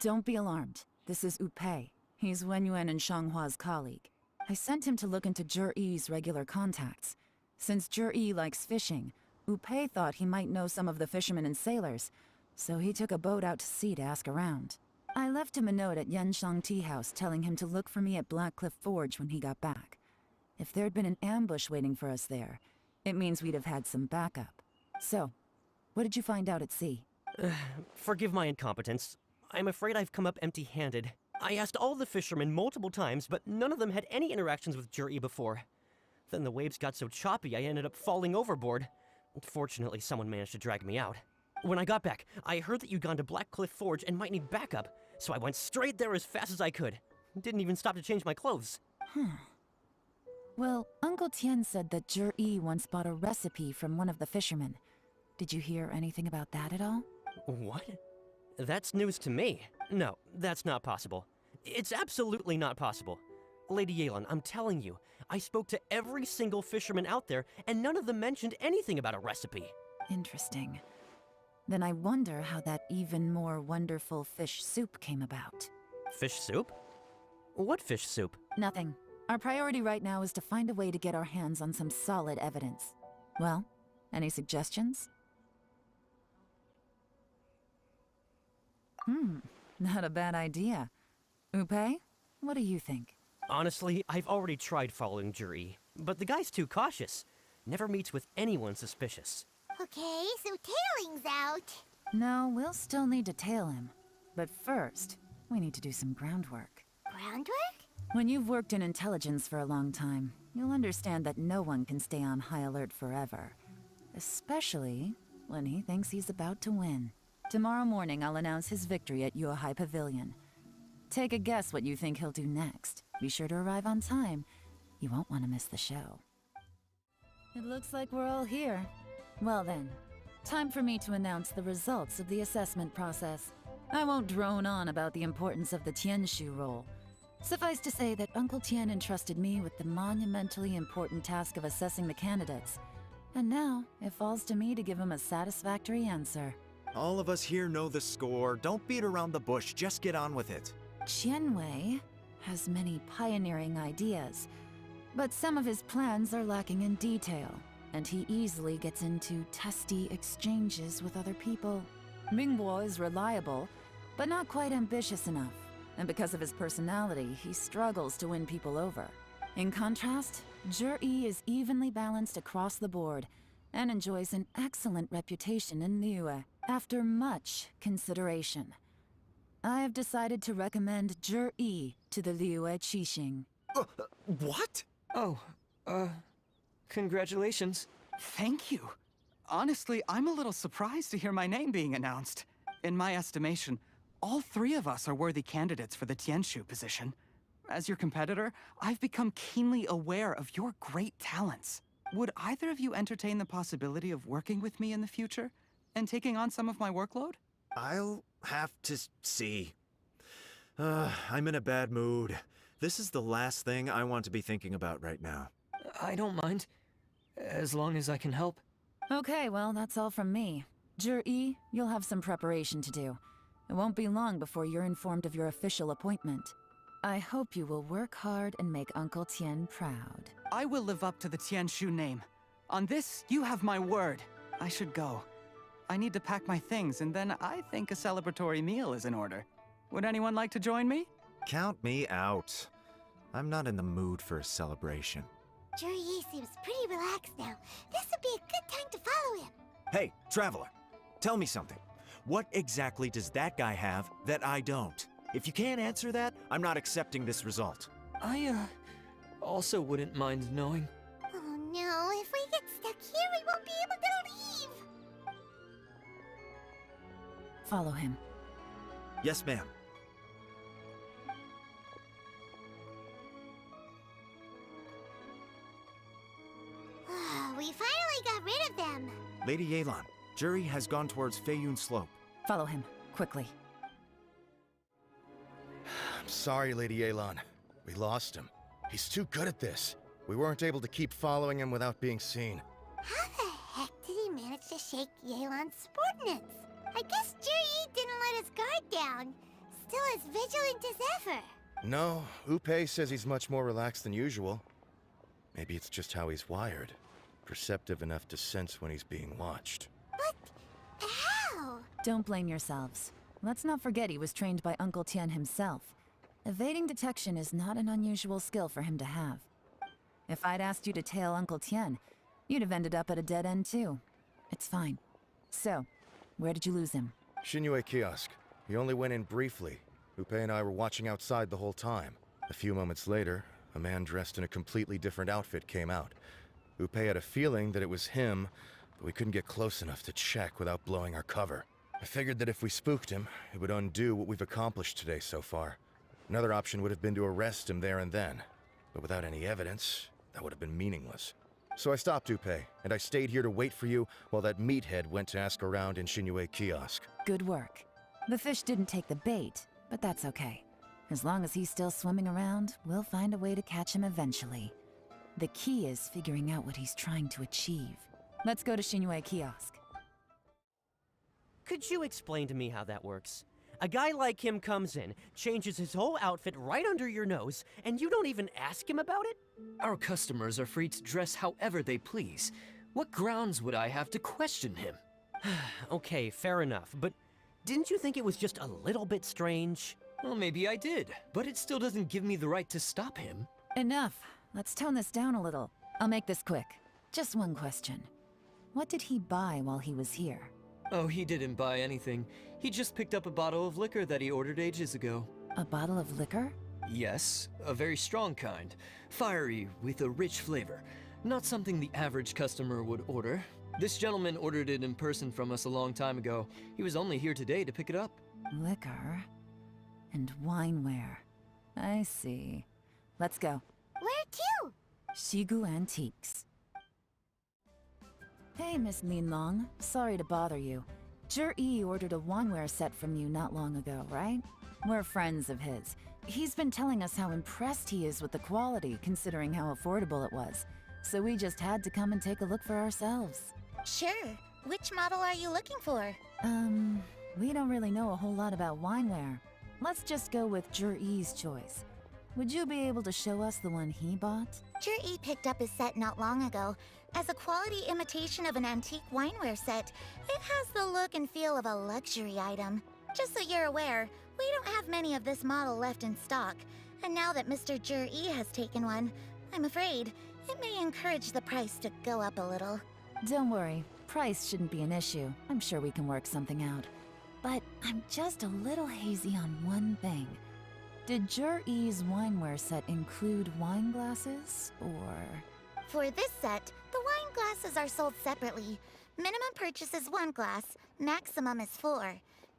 Don't be alarmed. This is Upei. He's Wenyuan and Shanghua's colleague. I sent him to look into Jur-E's regular contacts. Since Jur-E likes fishing, Upei thought he might know some of the fishermen and sailors, so he took a boat out to sea to ask around. I left him a note at Yenshang Tea House telling him to look for me at Blackcliff Forge when he got back. If there'd been an ambush waiting for us there, it means we'd have had some backup. So, what did you find out at sea? Forgive my incompetence. I'm afraid I've come up empty-handed. I asked all the fishermen multiple times, but none of them had any interactions with Jur-E before. Then the waves got so choppy I ended up falling overboard. Fortunately, someone managed to drag me out. When I got back, I heard that you'd gone to Blackcliff Forge and might need backup, so I went straight there as fast as I could. Didn't even stop to change my clothes. Well, Uncle Tien said that Jur-E once bought a recipe from one of the fishermen. Did you hear anything about that at all? What? That's news to me. No, that's not possible. It's absolutely not possible. Lady Yelan, I'm telling you, I spoke to every single fisherman out there, and none of them mentioned anything about a recipe. Interesting. Then I wonder how that even more wonderful fish soup came about. Fish soup? What fish soup? Nothing. Our priority right now is to find a way to get our hands on some solid evidence. Well, any suggestions? Not a bad idea. Upei, what do you think? Honestly, I've already tried following Jur-E, but the guy's too cautious. Never meets with anyone suspicious. Okay, so tailing's out. No, we'll still need to tail him. But first, we need to do some groundwork. Groundwork? When you've worked in intelligence for a long time, you'll understand that no one can stay on high alert forever. Especially when he thinks he's about to win. Tomorrow morning, I'll announce his victory at Yuehai Pavilion. Take a guess what you think he'll do next. Be sure to arrive on time. You won't want to miss the show. It looks like we're all here. Well then, time for me to announce the results of the assessment process. I won't drone on about the importance of the Tianshu role. Suffice to say that Uncle Tien entrusted me with the monumentally important task of assessing the candidates. And now, it falls to me to give him a satisfactory answer. All of us here know the score. Don't beat around the bush, just get on with it. Qianwei has many pioneering ideas, but some of his plans are lacking in detail, and he easily gets into testy exchanges with other people. Mingbo is reliable, but not quite ambitious enough, and because of his personality, he struggles to win people over. In contrast, Jur-E is evenly balanced across the board, and enjoys an excellent reputation in Liyue. After much consideration, I have decided to recommend Jur-E to the Liyue Qixing. What? Oh, congratulations. Thank you. Honestly, I'm a little surprised to hear my name being announced. In my estimation, all three of us are worthy candidates for the Tianshu position. As your competitor, I've become keenly aware of your great talents. Would either of you entertain the possibility of working with me in the future and taking on some of my workload? I'll have to see. I'm in a bad mood. This is the last thing I want to be thinking about right now. I don't mind, as long as I can help. Okay, well, that's all from me. Jur-E, you'll have some preparation to do. It won't be long before you're informed of your official appointment. I hope you will work hard and make Uncle Tien proud. I will live up to the Tianshu name. On this, you have my word. I should go. I need to pack my things, and then I think a celebratory meal is in order. Would anyone like to join me? Count me out. I'm not in the mood for a celebration. Juri seems pretty relaxed now. This would be a good time to follow him. Hey, traveler, tell me something. What exactly does that guy have that I don't? If you can't answer that, I'm not accepting this result. I, also wouldn't mind knowing. Oh no, if we get stuck here, we won't be able to leave. Follow him. Yes, ma'am. We finally got rid of them. Lady Yelan, Juri has gone towards Feiyun Slope. Follow him, quickly. I'm sorry, Lady Yelan. We lost him. He's too good at this. We weren't able to keep following him without being seen. How the heck did he manage to shake Yelan's subordinates? I guess Juri didn't let his guard down. Still as vigilant as ever. No, Upe says he's much more relaxed than usual. Maybe it's just how he's wired. Perceptive enough to sense when he's being watched. But how? Don't blame yourselves. Let's not forget he was trained by Uncle Tian himself. Evading detection is not an unusual skill for him to have. If I'd asked you to tail Uncle Tian, you'd have ended up at a dead end too. It's fine. So, where did you lose him? Shinue Kiosk. He only went in briefly. Upe and I were watching outside the whole time. A few moments later, a man dressed in a completely different outfit came out. Upe had a feeling that it was him, but we couldn't get close enough to check without blowing our cover. I figured that if we spooked him, it would undo what we've accomplished today so far. Another option would have been to arrest him there and then, but without any evidence, that would have been meaningless. So I stopped Upe, and I stayed here to wait for you while that meathead went to ask around in Shinue Kiosk. Good work. The fish didn't take the bait, but that's okay. As long as he's still swimming around, we'll find a way to catch him eventually. The key is figuring out what he's trying to achieve. Let's go to Shinue Kiosk. Could you explain to me how that works? A guy like him comes in, changes his whole outfit right under your nose, and you don't even ask him about it? Our customers are free to dress however they please. What grounds would I have to question him? Okay, fair enough, but didn't you think it was just a little bit strange? Well, maybe I did, but it still doesn't give me the right to stop him. Enough. Let's tone this down a little. I'll make this quick. Just one question. What did he buy while he was here? Oh, he didn't buy anything. He just picked up a bottle of liquor that he ordered ages ago. A bottle of liquor? Yes, a very strong kind. Fiery, with a rich flavor. Not something the average customer would order. This gentleman ordered it in person from us a long time ago. He was only here today to pick it up. Liquor and wineware. I see. Let's go. Where to? Shigu Antiques. Hey, Miss Linlong. Sorry to bother you. Jur-E ordered a wineware set from you not long ago, right? We're friends of his. He's been telling us how impressed he is with the quality, considering how affordable it was. So we just had to come and take a look for ourselves. Sure. Which model are you looking for? We don't really know a whole lot about wineware. Let's just go with Jur-E's choice. Would you be able to show us the one he bought? Jur-E picked up his set not long ago. As a quality imitation of an antique wineware set, it has the look and feel of a luxury item. Just so you're aware, we don't have many of this model left in stock. And now that Mr. Jur-E has taken one, I'm afraid it may encourage the price to go up a little. Don't worry. Price shouldn't be an issue. I'm sure we can work something out. But I'm just a little hazy on one thing. Did Jur-E's wineware set include wine glasses, or...? For this set, the wine glasses are sold separately. Minimum purchase is 1 glass, maximum is 4.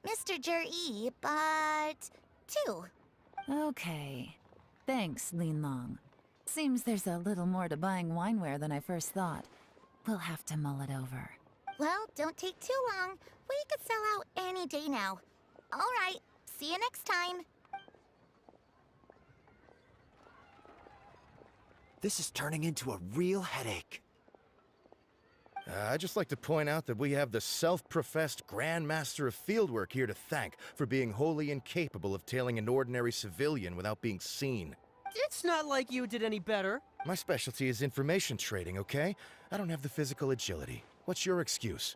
Mr. Jur-E bought 2. Okay. Thanks, Linlong. Seems there's a little more to buying wineware than I first thought. We'll have to mull it over. Well, don't take too long. We could sell out any day now. All right, see you next time. This is turning into a real headache. I'd just like to point out that we have the self-professed Grand Master of Fieldwork here to thank for being wholly incapable of tailing an ordinary civilian without being seen. It's not like you did any better. My specialty is information trading, okay? I don't have the physical agility. What's your excuse?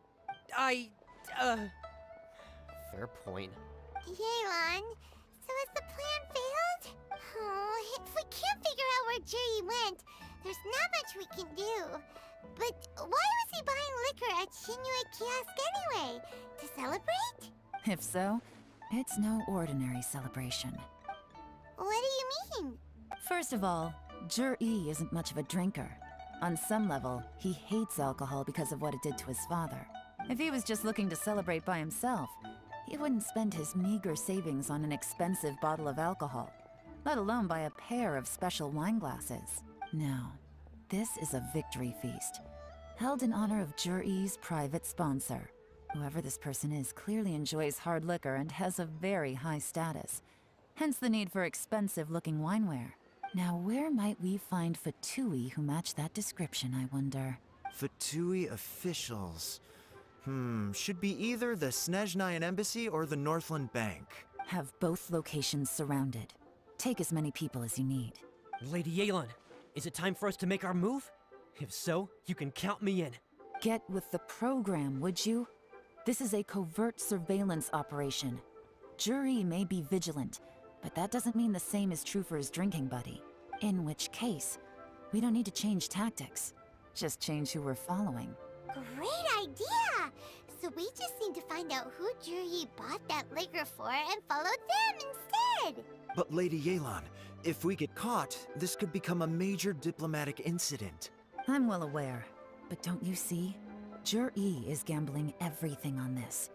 Fair point. Yelan, so has the plan failed? Oh, if we can't figure out where Jerry went, there's not much we can do. But why was he buying liquor at Shinue Kiosk anyway? To celebrate? If so, it's no ordinary celebration. What do you mean? First of all, Jur-E isn't much of a drinker. On some level, he hates alcohol because of what it did to his father. If he was just looking to celebrate by himself, he wouldn't spend his meager savings on an expensive bottle of alcohol, let alone buy a pair of special wine glasses. No, this is a victory feast, held in honor of Jur-E's private sponsor. Whoever this person is clearly enjoys hard liquor and has a very high status, hence the need for expensive-looking wineware. Now, where might we find Fatui who match that description, I wonder? Fatui officials. Should be either the Snezhnayan Embassy or the Northland Bank. Have both locations surrounded. Take as many people as you need. Lady Yelan, is it time for us to make our move? If so, you can count me in. Get with the program, would you? This is a covert surveillance operation. Jur-E may be vigilant, but that doesn't mean the same is true for his drinking buddy. In which case, we don't need to change tactics. Just change who we're following. Great idea! So we just need to find out who Jur-E bought that liquor for and follow them instead! But Lady Yelan, if we get caught, this could become a major diplomatic incident. I'm well aware, but don't you see? Jur-E is gambling everything on this.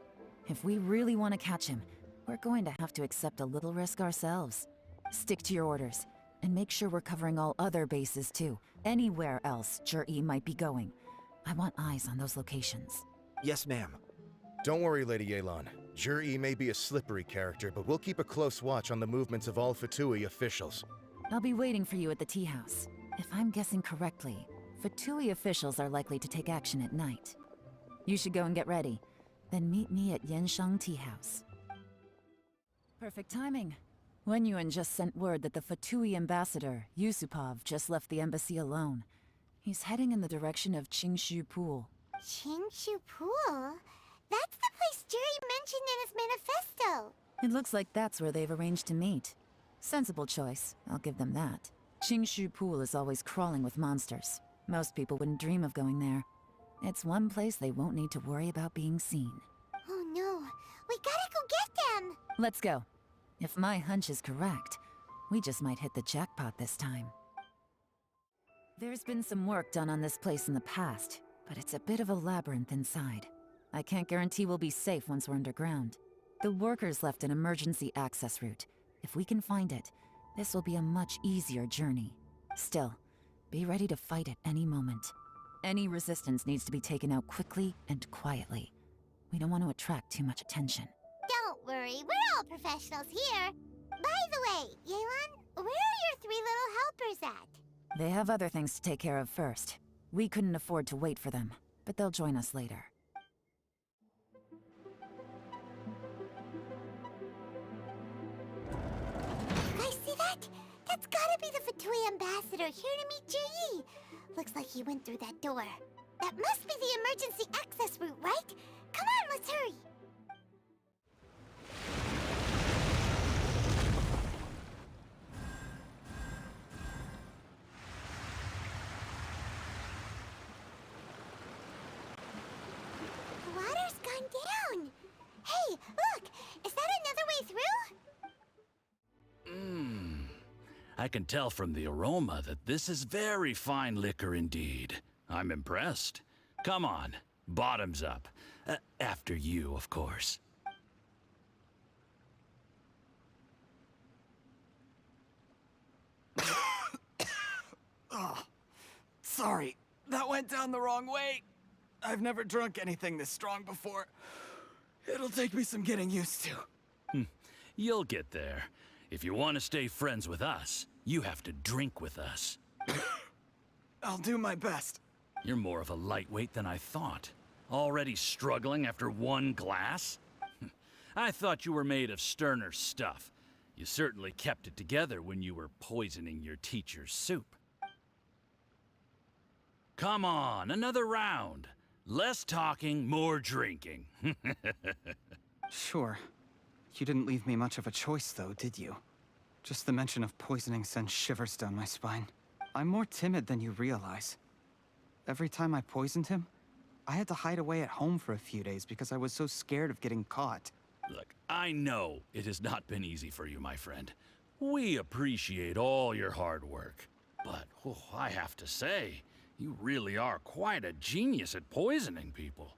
If we really want to catch him, we're going to have to accept a little risk ourselves. Stick to your orders, and make sure we're covering all other bases too. Anywhere else Jur-E might be going. I want eyes on those locations. Yes, ma'am. Don't worry, Lady Yelan. Jur-E may be a slippery character, but we'll keep a close watch on the movements of all Fatui officials. I'll be waiting for you at the tea house. If I'm guessing correctly, Fatui officials are likely to take action at night. You should go and get ready. Then meet me at Yenshang Tea House. Perfect timing. Wenyuan just sent word that the Fatui ambassador, Yusupov, just left the embassy alone. He's heading in the direction of Qingshu Pool. Qingshu Pool? That's the place Jerry mentioned in his manifesto! It looks like that's where they've arranged to meet. Sensible choice, I'll give them that. Qingshu Pool is always crawling with monsters. Most people wouldn't dream of going there. It's one place they won't need to worry about being seen. Oh no, we gotta go get them! Let's go. If my hunch is correct, we just might hit the jackpot this time. There's been some work done on this place in the past, but it's a bit of a labyrinth inside. I can't guarantee we'll be safe once we're underground. The workers left an emergency access route. If we can find it, this will be a much easier journey. Still, be ready to fight at any moment. Any resistance needs to be taken out quickly and quietly. We don't want to attract too much attention. Don't worry, we're all professionals here. By the way, Yelan, where are your 3 little helpers at? They have other things to take care of first. We couldn't afford to wait for them, but they'll join us later. You guys see that? That's gotta be the Fatui ambassador here to meet Jui. Looks like he went through that door. That must be the emergency access route, right? Come on, let's hurry. The water's gone down. Hey, look! Is that another way through? I can tell from the aroma that this is very fine liquor indeed. I'm impressed. Come on, bottoms up. After you, of course. Oh, sorry. That went down the wrong way. I've never drunk anything this strong before. It'll take me some getting used to. You'll get there. If you want to stay friends with us, you have to drink with us. I'll do my best. You're more of a lightweight than I thought. Already struggling after one glass? I thought you were made of sterner stuff. You certainly kept it together when you were poisoning your teacher's soup. Come on, another round. Less talking, more drinking. Sure. You didn't leave me much of a choice, though, did you? Just the mention of poisoning sends shivers down my spine. I'm more timid than you realize. Every time I poisoned him, I had to hide away at home for a few days because I was so scared of getting caught. Look, I know it has not been easy for you, my friend. We appreciate all your hard work. But, I have to say, you really are quite a genius at poisoning people.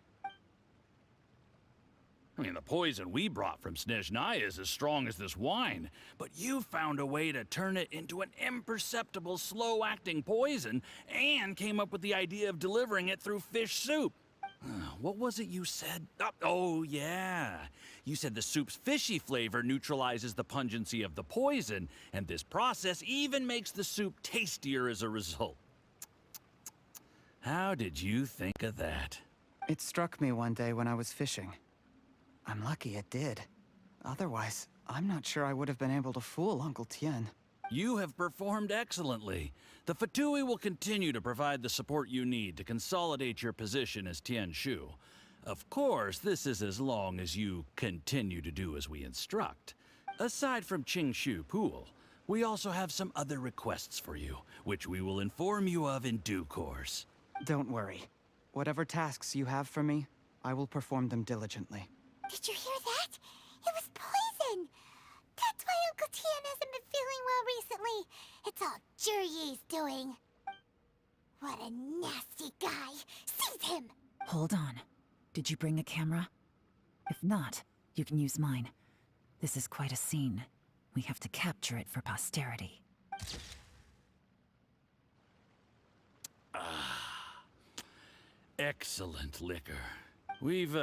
I mean, the poison we brought from Snezhnaya is as strong as this wine, but you found a way to turn it into an imperceptible, slow-acting poison and came up with the idea of delivering it through fish soup. What was it you said? Oh, yeah. You said the soup's fishy flavor neutralizes the pungency of the poison, and this process even makes the soup tastier as a result. How did you think of that? It struck me one day when I was fishing. I'm lucky it did. Otherwise, I'm not sure I would have been able to fool Uncle Tien. You have performed excellently. The Fatui will continue to provide the support you need to consolidate your position as Tien Shu. Of course, this is as long as you continue to do as we instruct. Aside from Qing Shu Pool, we also have some other requests for you, which we will inform you of in due course. Don't worry. Whatever tasks you have for me, I will perform them diligently. Did you hear that? It was poison! That's why Uncle Tien hasn't been feeling well recently. It's all Jurye's doing. What a nasty guy! Seize him! Hold on. Did you bring a camera? If not, you can use mine. This is quite a scene. We have to capture it for posterity. Excellent liquor. We've,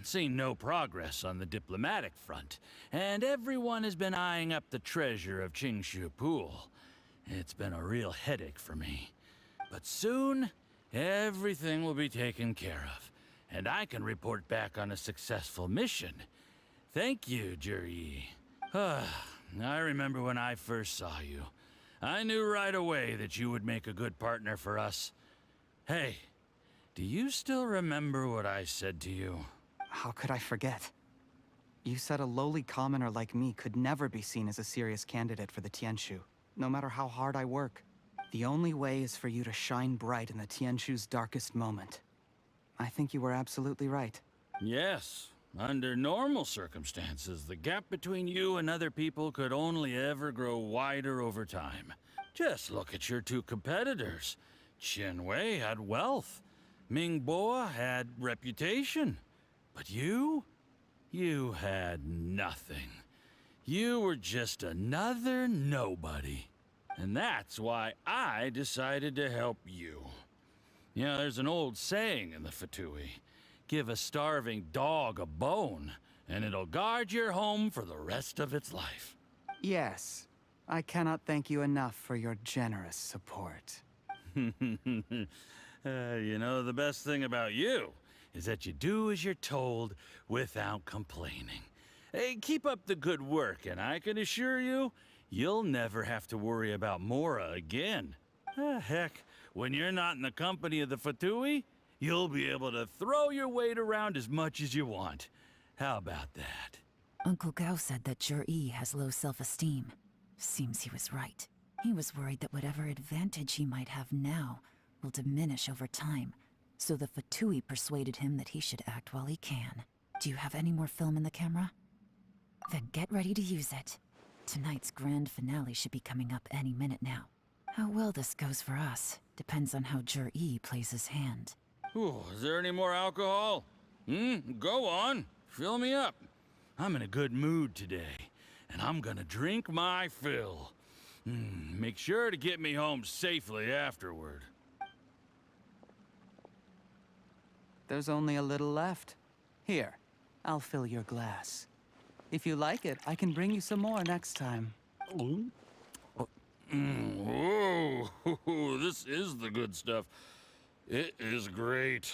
seen no progress on the diplomatic front, and everyone has been eyeing up the treasure of Qingshu Pool. It's been a real headache for me. But soon, everything will be taken care of, and I can report back on a successful mission. Thank you, Juryi. I remember when I first saw you. I knew right away that you would make a good partner for us. Hey, do you still remember what I said to you? How could I forget? You said a lowly commoner like me could never be seen as a serious candidate for the Tianshu, no matter how hard I work. The only way is for you to shine bright in the Tianshu's darkest moment. I think you were absolutely right. Yes. Under normal circumstances, the gap between you and other people could only ever grow wider over time. Just look at your two competitors. Qian Wei had wealth. Ming Boa had reputation. But you had nothing. You were just another nobody. And that's why I decided to help you. You know, there's an old saying in the Fatui. Give a starving dog a bone, and it'll guard your home for the rest of its life. Yes. I cannot thank you enough for your generous support. You know, the best thing about you is that you do as you're told without complaining. Hey, keep up the good work, and I can assure you, you'll never have to worry about Mora again. Heck, when you're not in the company of the Fatui, you'll be able to throw your weight around as much as you want. How about that? Uncle Gao said that Juryi has low self-esteem. Seems he was right. He was worried that whatever advantage he might have now will diminish over time, so the Fatui persuaded him that he should act while he can. Do you have any more film in the camera? Then get ready to use it. Tonight's grand finale should be coming up any minute now. How well this goes for us depends on how Juryi plays his hand. Ooh, is there any more alcohol? Go on. Fill me up. I'm in a good mood today, and I'm gonna drink my fill. Make sure to get me home safely afterward. There's only a little left. Here, I'll fill your glass. If you like it, I can bring you some more next time. Whoa, this is the good stuff. It is great.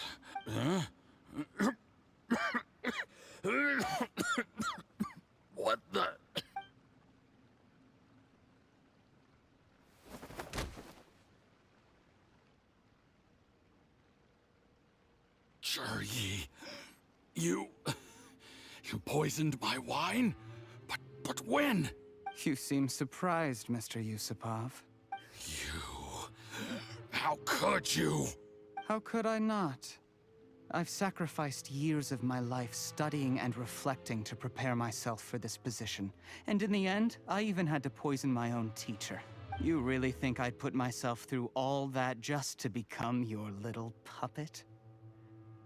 Huh? What the? Yi, you poisoned my wine? But when? You seem surprised, Mr. Yusupov. How could you? How could I not? I've sacrificed years of my life studying and reflecting to prepare myself for this position. And in the end, I even had to poison my own teacher. You really think I'd put myself through all that just to become your little puppet?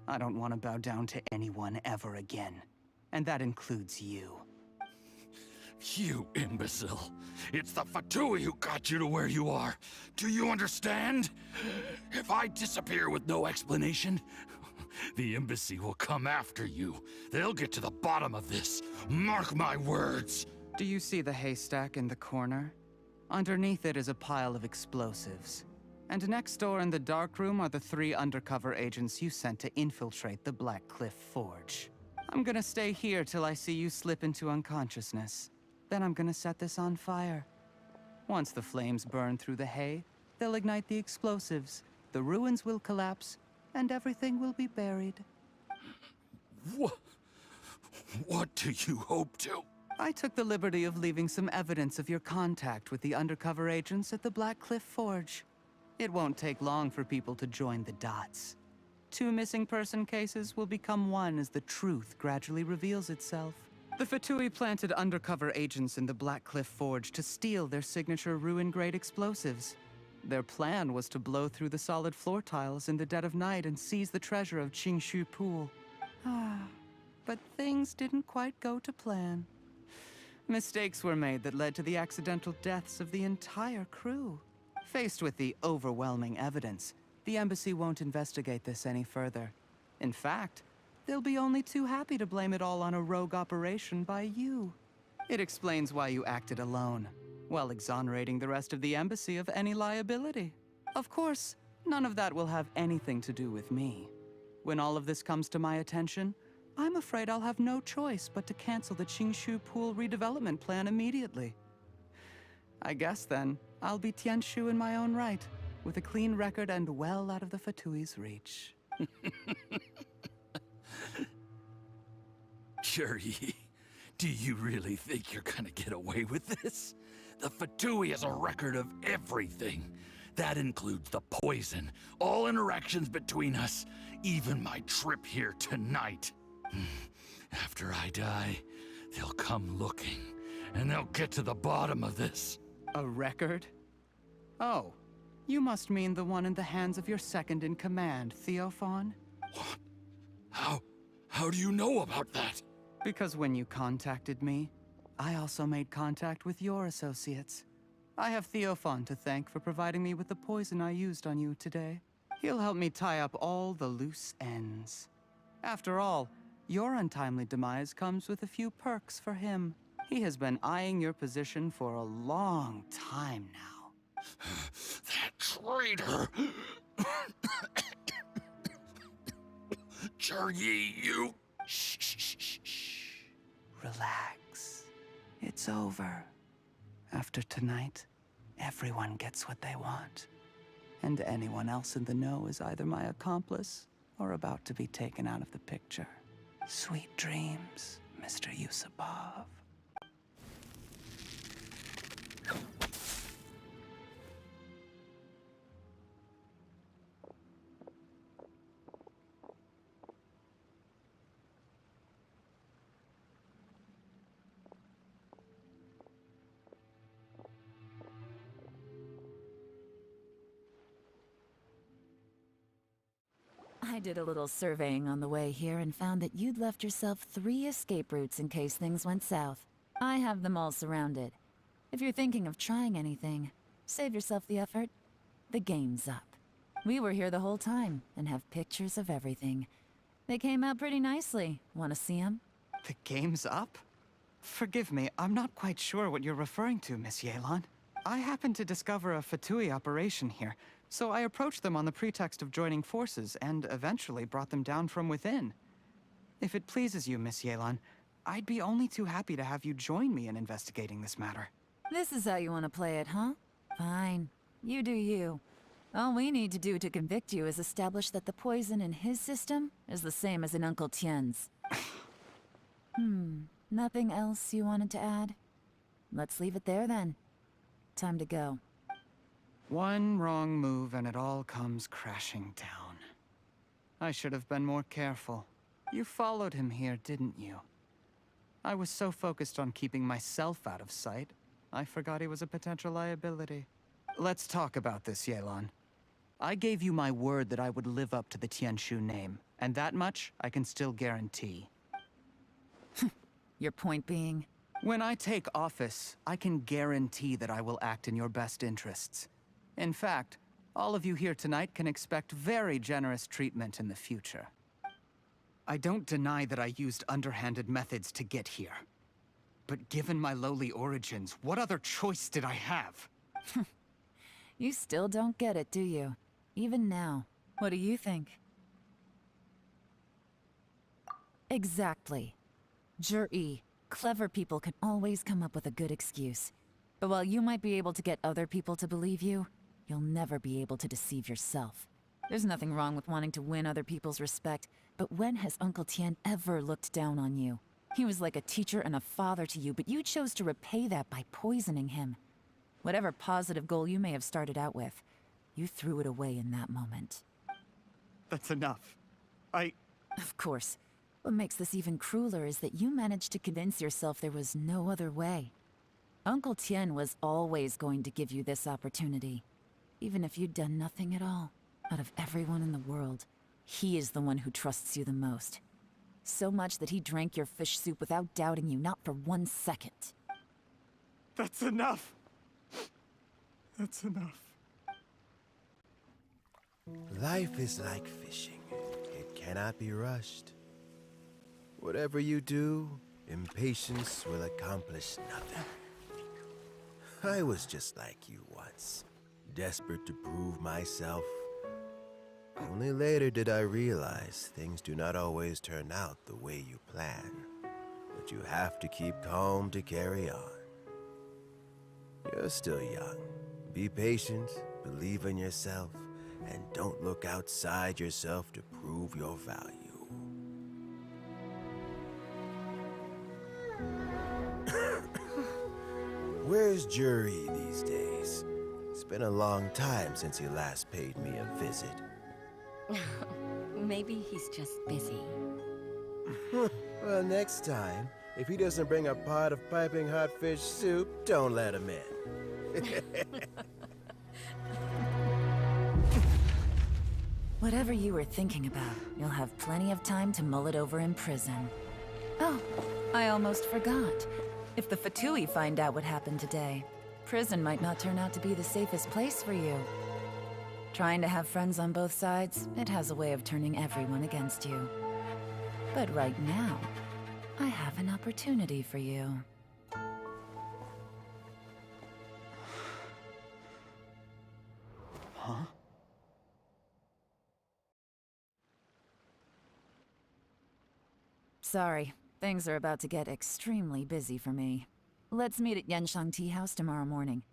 I don't want to bow down to anyone ever again. And that includes you. You imbecile. It's the Fatui who got you to where you are. Do you understand? If I disappear with no explanation, the embassy will come after you. They'll get to the bottom of this. Mark my words. Do you see the haystack in the corner? Underneath it is a pile of explosives. And next door in the dark room are the 3 undercover agents you sent to infiltrate the Black Cliff Forge. I'm gonna stay here till I see you slip into unconsciousness. Then I'm gonna set this on fire. Once the flames burn through the hay, they'll ignite the explosives, the ruins will collapse, and everything will be buried. What do you hope to? I took the liberty of leaving some evidence of your contact with the undercover agents at the Black Cliff Forge. It won't take long for people to join the dots. 2 missing person cases will become one as the truth gradually reveals itself. The Fatui planted undercover agents in the Black Cliff Forge to steal their signature ruin-grade explosives. Their plan was to blow through the solid floor tiles in the dead of night and seize the treasure of Qingshu Pool. But things didn't quite go to plan. Mistakes were made that led to the accidental deaths of the entire crew. Faced with the overwhelming evidence, the embassy won't investigate this any further. In fact, they'll be only too happy to blame it all on a rogue operation by you. It explains why you acted alone, while exonerating the rest of the embassy of any liability. Of course, none of that will have anything to do with me. When all of this comes to my attention, I'm afraid I'll have no choice but to cancel the Qingshu Pool redevelopment plan immediately. I guess then, I'll be Tianshu in my own right, with a clean record and well out of the Fatui's reach. Yi, do you really think you're gonna get away with this? The Fatui has a record of everything. That includes the poison, all interactions between us, even my trip here tonight. After I die, they'll come looking, and they'll get to the bottom of this. A record? Oh, you must mean the one in the hands of your second-in-command, Theophan? What? How do you know about that? Because when you contacted me, I also made contact with your associates. I have Theophan to thank for providing me with the poison I used on you today. He'll help me tie up all the loose ends. After all, your untimely demise comes with a few perks for him. He has been eyeing your position for a long time now. That traitor! Yi, you... Shh. Relax. It's over. After tonight, everyone gets what they want. And anyone else in the know is either my accomplice or about to be taken out of the picture. Sweet dreams, Mr. Yusupov. I did a little surveying on the way here and found that you'd left yourself 3 escape routes in case things went south. I have them all surrounded. If you're thinking of trying anything, save yourself the effort. The game's up. We were here the whole time and have pictures of everything. They came out pretty nicely. Want to see them? The game's up? Forgive me, I'm not quite sure what you're referring to, Miss Yelan. I happened to discover a Fatui operation here, so I approached them on the pretext of joining forces and eventually brought them down from within. If it pleases you, Miss Yelan, I'd be only too happy to have you join me in investigating this matter. This is how you want to play it, huh? Fine. You do you. All we need to do to convict you is establish that the poison in his system is the same as in Uncle Tien's. Nothing else you wanted to add? Let's leave it there then. Time to go. One wrong move and it all comes crashing down. I should have been more careful. You followed him here, didn't you? I was so focused on keeping myself out of sight, I forgot he was a potential liability. Let's talk about this, Yelan. I gave you my word that I would live up to the Tianshu name, and that much I can still guarantee. Your point being? When I take office, I can guarantee that I will act in your best interests. In fact, all of you here tonight can expect very generous treatment in the future. I don't deny that I used underhanded methods to get here. But given my lowly origins, what other choice did I have? You still don't get it, do you? Even now. What do you think? Exactly. Jur-E, clever people can always come up with a good excuse. But while you might be able to get other people to believe you, you'll never be able to deceive yourself. There's nothing wrong with wanting to win other people's respect, but when has Uncle Tien ever looked down on you? He was like a teacher and a father to you, but you chose to repay that by poisoning him. Whatever positive goal you may have started out with, you threw it away in that moment. That's enough. Of course. What makes this even crueler is that you managed to convince yourself there was no other way. Uncle Tien was always going to give you this opportunity, even if you'd done nothing at all. Out of everyone in the world, he is the one who trusts you the most. So much that he drank your fish soup without doubting you, not for 1 second. That's enough! That's enough. Life is like fishing. It cannot be rushed. Whatever you do, impatience will accomplish nothing. I was just like you once, desperate to prove myself. Only later did I realize things do not always turn out the way you plan, but you have to keep calm to carry on. You're still young. Be patient, believe in yourself, and don't look outside yourself to prove your value. Where's Jur-E these days? It's been a long time since he last paid me a visit. Maybe he's just busy. Well, next time, if he doesn't bring a pot of piping hot fish soup, don't let him in. Whatever you were thinking about, you'll have plenty of time to mull it over in prison. Oh, I almost forgot. If the Fatui find out what happened today, prison might not turn out to be the safest place for you. Trying to have friends on both sides, it has a way of turning everyone against you. But right now, I have an opportunity for you. Huh? Sorry, things are about to get extremely busy for me. Let's meet at Yenshang Tea House tomorrow morning.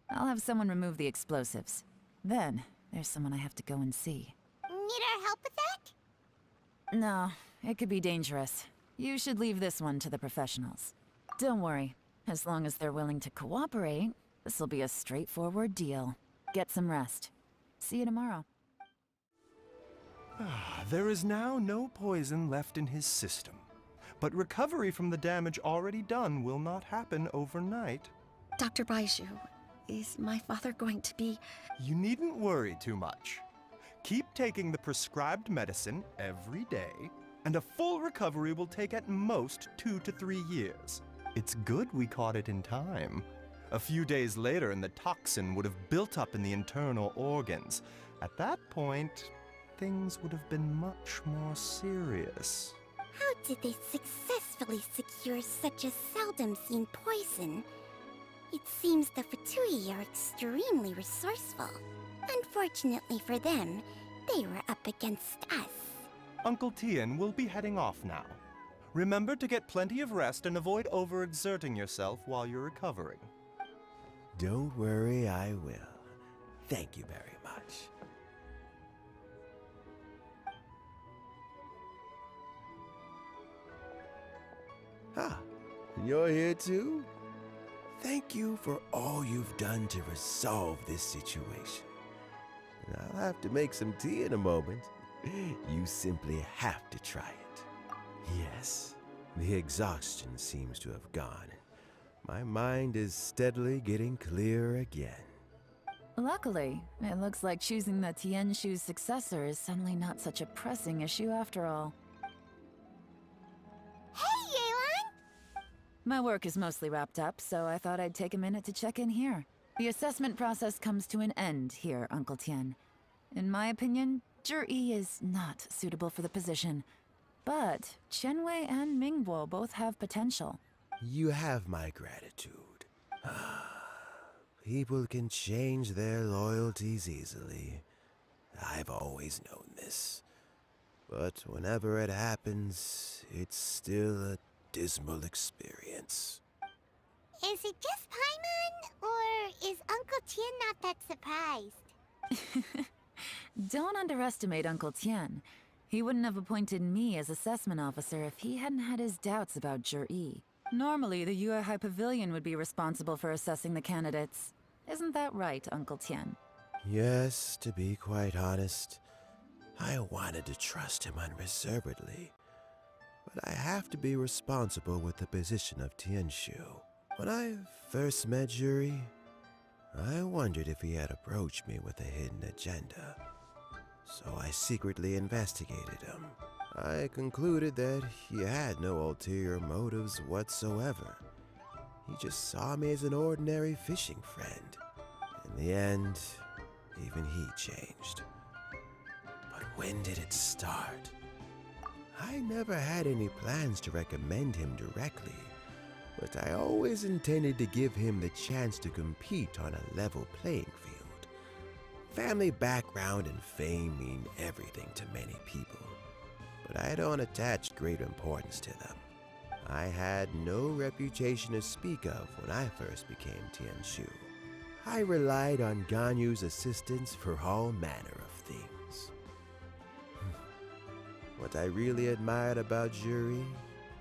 I'll have someone remove the explosives. Then, there's someone I have to go and see. Need our help with that? No, it could be dangerous. You should leave this one to the professionals. Don't worry. As long as they're willing to cooperate, this'll be a straightforward deal. Get some rest. See you tomorrow. There is now no poison left in his system. But recovery from the damage already done will not happen overnight. Dr. Baiju, is my father going to be... You needn't worry too much. Keep taking the prescribed medicine every day, and a full recovery will take at most 2 to 3 years. It's good we caught it in time. A few days later, and the toxin would have built up in the internal organs. At that point, things would have been much more serious. How did they successfully secure such a seldom-seen poison? It seems the Fatui are extremely resourceful. Unfortunately for them, they were up against us. Uncle Tien will be heading off now. Remember to get plenty of rest and avoid overexerting yourself while you're recovering. Don't worry, I will. Thank you very much. Ah, you're here too? Thank you for all you've done to resolve this situation. I'll have to make some tea in a moment. You simply have to try it. Yes, the exhaustion seems to have gone. My mind is steadily getting clearer again. Luckily, it looks like choosing the Tianshu's successor is suddenly not such a pressing issue after all. Hey, Yelan! My work is mostly wrapped up, so I thought I'd take a minute to check in here. The assessment process comes to an end here, Uncle Tien. In my opinion, Zhi is not suitable for the position. But Qianwei and Mingbo both have potential. You have my gratitude. People can change their loyalties easily. I've always known this. But whenever it happens, it's still a dismal experience. Is it just Paimon, or is Uncle Tien not that surprised? Don't underestimate Uncle Tien. He wouldn't have appointed me as assessment officer if he hadn't had his doubts about Zhi. Normally, the Yuehai Pavilion would be responsible for assessing the candidates. Isn't that right, Uncle Tien? Yes, to be quite honest, I wanted to trust him unreservedly. But I have to be responsible with the position of Tianshu. When I first met Zhi, I wondered if he had approached me with a hidden agenda. So I secretly investigated him. I concluded that he had no ulterior motives whatsoever. He just saw me as an ordinary fishing friend. In the end, even he changed. But when did it start? I never had any plans to recommend him directly, but I always intended to give him the chance to compete on a level playing field. Family background and fame mean everything to many people, but I don't attach great importance to them. I had no reputation to speak of when I first became Tianshu. I relied on Ganyu's assistance for all manner of things. What I really admired about Zhi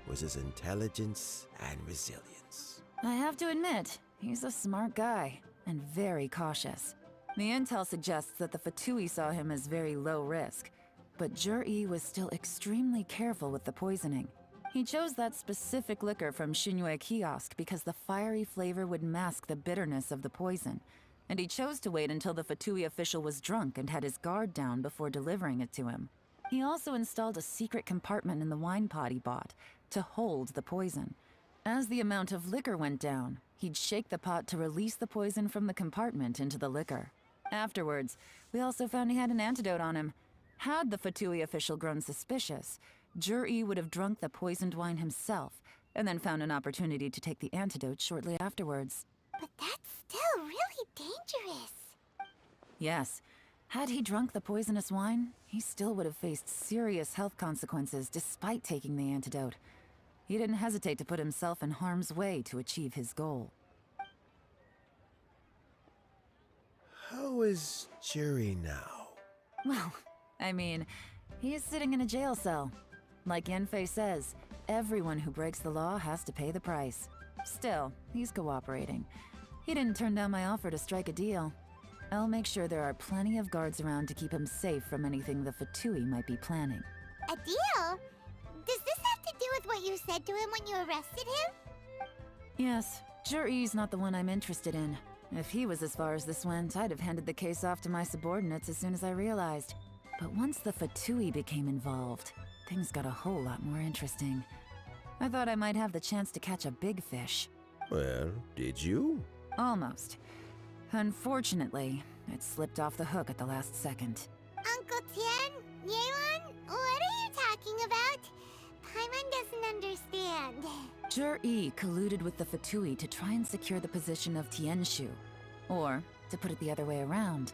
was his intelligence and resilience. I have to admit, he's a smart guy, and very cautious. The intel suggests that the Fatui saw him as very low risk, but Zhi was still extremely careful with the poisoning. He chose that specific liquor from Xunyue Kiosk because the fiery flavor would mask the bitterness of the poison, and he chose to wait until the Fatui official was drunk and had his guard down before delivering it to him. He also installed a secret compartment in the wine pot he bought to hold the poison. As the amount of liquor went down, he'd shake the pot to release the poison from the compartment into the liquor. Afterwards, we also found he had an antidote on him. Had the Fatui official grown suspicious, Zhi would have drunk the poisoned wine himself, and then found an opportunity to take the antidote shortly afterwards. But that's still really dangerous. Yes. Had he drunk the poisonous wine, he still would have faced serious health consequences despite taking the antidote. He didn't hesitate to put himself in harm's way to achieve his goal. How is Zhi now? Well, I mean, he is sitting in a jail cell. Like Yanfei says, everyone who breaks the law has to pay the price. Still, he's cooperating. He didn't turn down my offer to strike a deal. I'll make sure there are plenty of guards around to keep him safe from anything the Fatui might be planning. A deal? Does this have to do with what you said to him when you arrested him? Yes, Zhi's not the one I'm interested in. If he was as far as this went, I'd have handed the case off to my subordinates as soon as I realized. But once the Fatui became involved, things got a whole lot more interesting. I thought I might have the chance to catch a big fish. Well, did you? Almost. Unfortunately, it slipped off the hook at the last second. Uncle Tien, Yelan, what are you talking about? Paimon doesn't understand. Zhi colluded with the Fatui to try and secure the position of Tianshu. Or, to put it the other way around,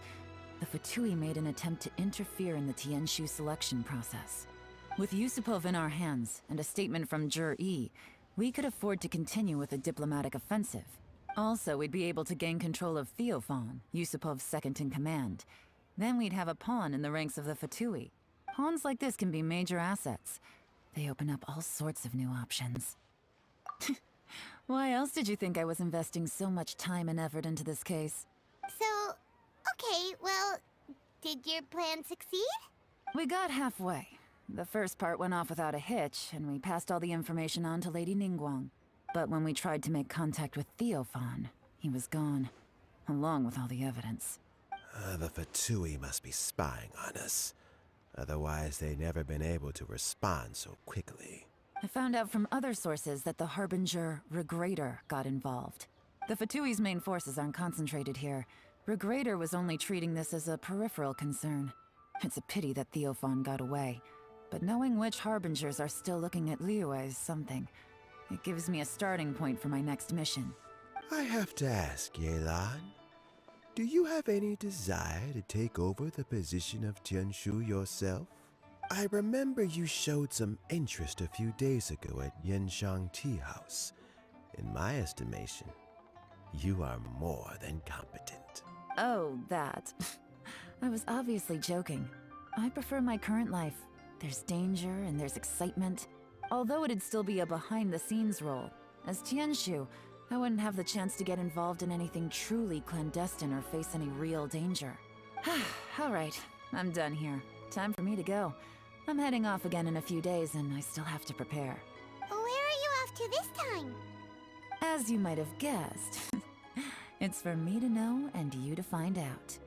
the Fatui made an attempt to interfere in the Tianshu selection process. With Yusupov in our hands and a statement from Zhi, we could afford to continue with a diplomatic offensive. Also, we'd be able to gain control of Theophan, Yusupov's second-in-command. Then we'd have a pawn in the ranks of the Fatui. Pawns like this can be major assets. They open up all sorts of new options. Why else did you think I was investing so much time and effort into this case? So, okay, well, did your plan succeed? We got halfway. The first part went off without a hitch, and we passed all the information on to Lady Ningguang. But when we tried to make contact with Theophan, he was gone, along with all the evidence. The Fatui must be spying on us. Otherwise, they'd never been able to respond so quickly. I found out from other sources that the Harbinger Regrator got involved. The Fatui's main forces aren't concentrated here. Regrator was only treating this as a peripheral concern. It's a pity that Theophan got away. But knowing which Harbingers are still looking at Liyue is something. It gives me a starting point for my next mission. I have to ask, Yelan, do you have any desire to take over the position of Tianshu yourself? I remember you showed some interest a few days ago at Yenshang Tea House. In my estimation, you are more than competent. Oh, that. I was obviously joking. I prefer my current life. There's danger and there's excitement. Although it'd still be a behind-the-scenes role. As Tianshu, I wouldn't have the chance to get involved in anything truly clandestine or face any real danger. All right, I'm done here. Time for me to go. I'm heading off again in a few days, and I still have to prepare. Where are you off to this time? As you might have guessed, it's for me to know and you to find out.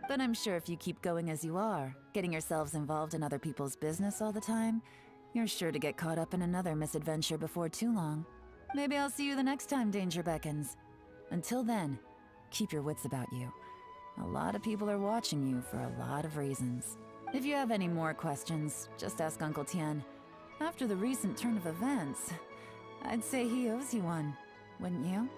But I'm sure if you keep going as you are, getting yourselves involved in other people's business all the time, you're sure to get caught up in another misadventure before too long. Maybe I'll see you the next time danger beckons. Until then, keep your wits about you. A lot of people are watching you for a lot of reasons. If you have any more questions, just ask Uncle Tian. After the recent turn of events, I'd say he owes you one, wouldn't you?